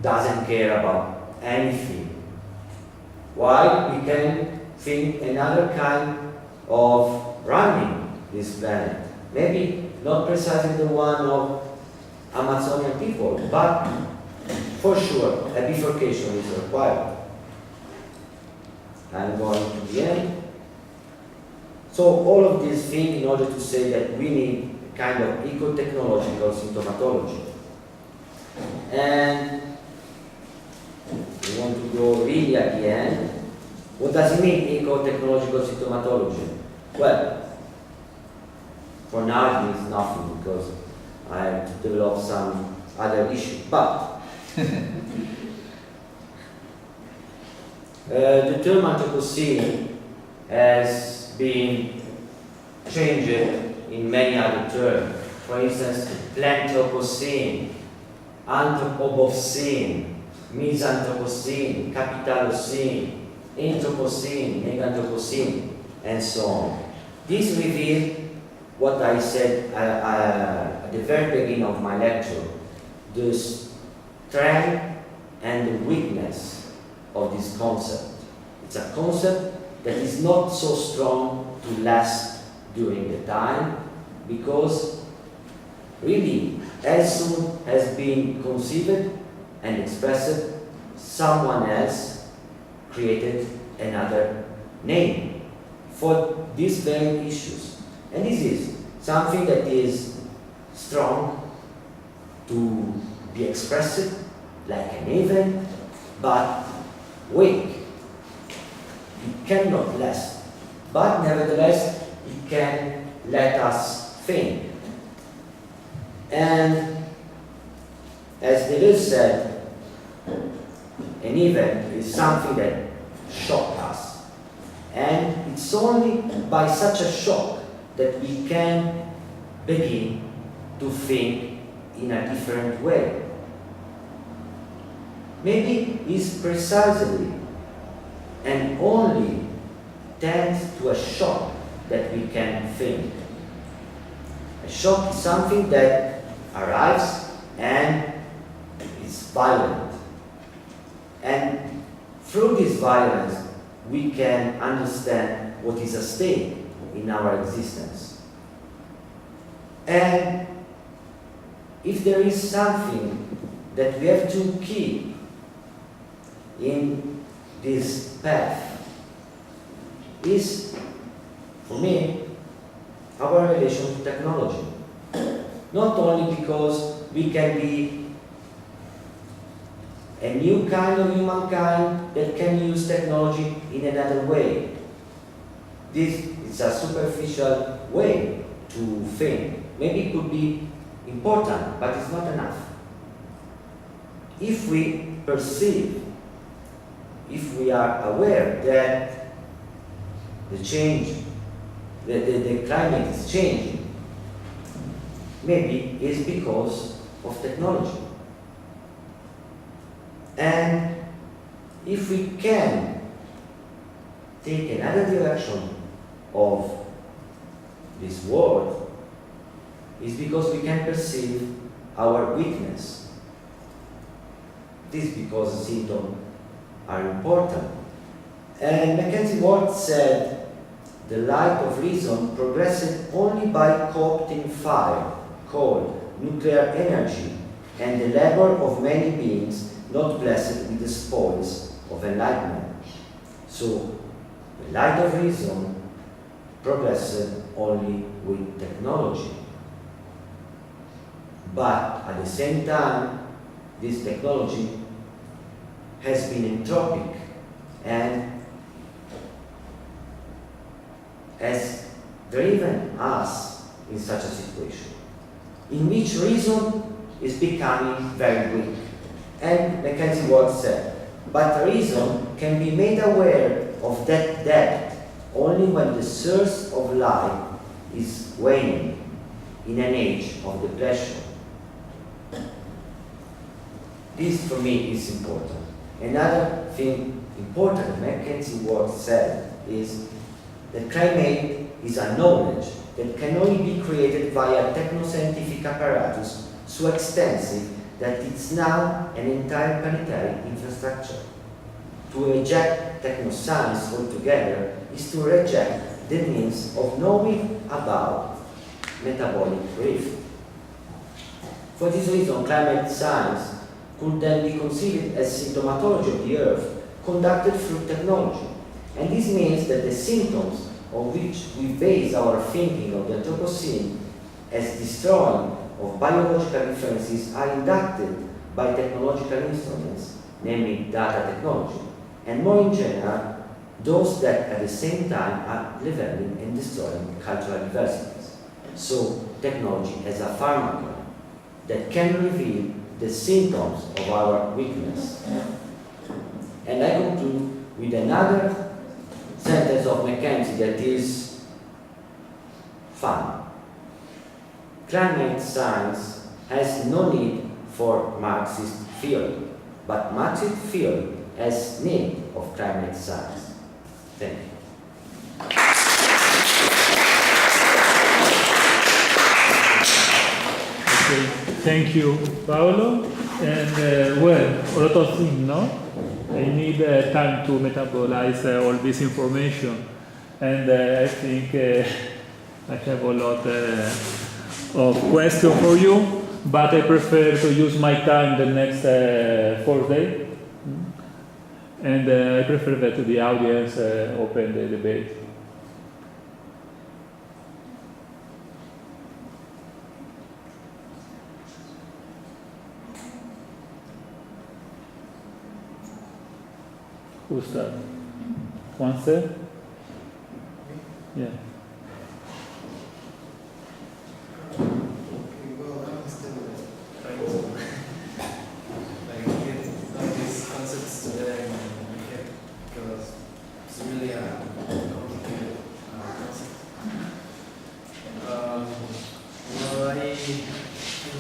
doesn't care about anything. Why? We can think another kind of running this planet. Maybe not precisely the one of Amazonian people, but for sure a bifurcation is required. I'm going to the end. So all of these things in order to say that we need a kind of eco-technological symptomatology. And we want to go really at the end. What does it mean, eco-technological symptomatology? Well, for now it means nothing because I have to develop some other issues. But the term Anthropocene has been changed in many other terms. For instance, Planthropocene, Anthropocene, Misanthropocene, Capitalocene, Anthropocene, Meganthropocene, and so on. This reveals what I said at the very beginning of my lecture, the strength and the weakness of this concept. It's a concept that is not so strong to last during the time, because really, as soon as being conceived and expressed, someone else created another name for these very issues. And this is something that is strong to be expressed like an event, but weak. It cannot last. But nevertheless, it can let us think. And as Deleuze said, an event is something that shocks us. And it's only by such a shock that we can begin to think in a different way. Maybe it's precisely and only thanks to a shock that we can think. A shock is something that arrives and is violent. And through this violence, we can understand what is at stake in our existence. And if there is something that we have to keep in this path, is, for me, our relation to technology. Not only because we can be a new kind of humankind that can use technology in another way. This is a superficial way to think. Maybe it could be important, but it's not enough. If we perceive, if we are aware that the change, the climate is changing, maybe it's because of technology. And if we can take another direction of this world, it's because we can perceive our weakness. This is because symptoms are important. And Mackenzie Ward said, the light of reason progressed only by co-opting fire, coal, nuclear energy, and the labor of many beings not blessed with the spoils of enlightenment. So, the light of reason progressed only with technology. But at the same time, this technology has been entropic and has driven us in such a situation, in which reason is becoming very weak. And Mackenzie Ward said, but reason can be made aware of that depth only when the source of light is waning in an age of depression. This for me is important. Another thing important Mackenzie Ward said is that climate is a knowledge that can only be created via techno-scientific apparatus so extensive that it's now an entire planetary infrastructure. To reject technoscience altogether is to reject the means of knowing about metabolic rift. For this reason, climate science could then be considered as symptomatology of the Earth conducted through technology. And this means that the symptoms on which we base our thinking of the Anthropocene as destroying of biological differences are inducted by technological instruments, namely data technology, and more in general, those that at the same time are leveling and destroying cultural diversities. So, technology as a pharmacon that can reveal the symptoms of our weakness. And I conclude with another sentence of Mackenzie that is fun. Climate science has no need for Marxist theory, but Marxist theory has need of climate science. Thank you. Okay, thank you, Paolo. And well, a lot of things, no? I need time to metabolize all this information, and I think I have a lot of questions for you, but I prefer to use my time the next 4 days, and I prefer that the audience open the debate. Who start? One sir? Yeah. Well, I'm still trying to get all these concepts today in my head because it's really a complicated concept. Well, I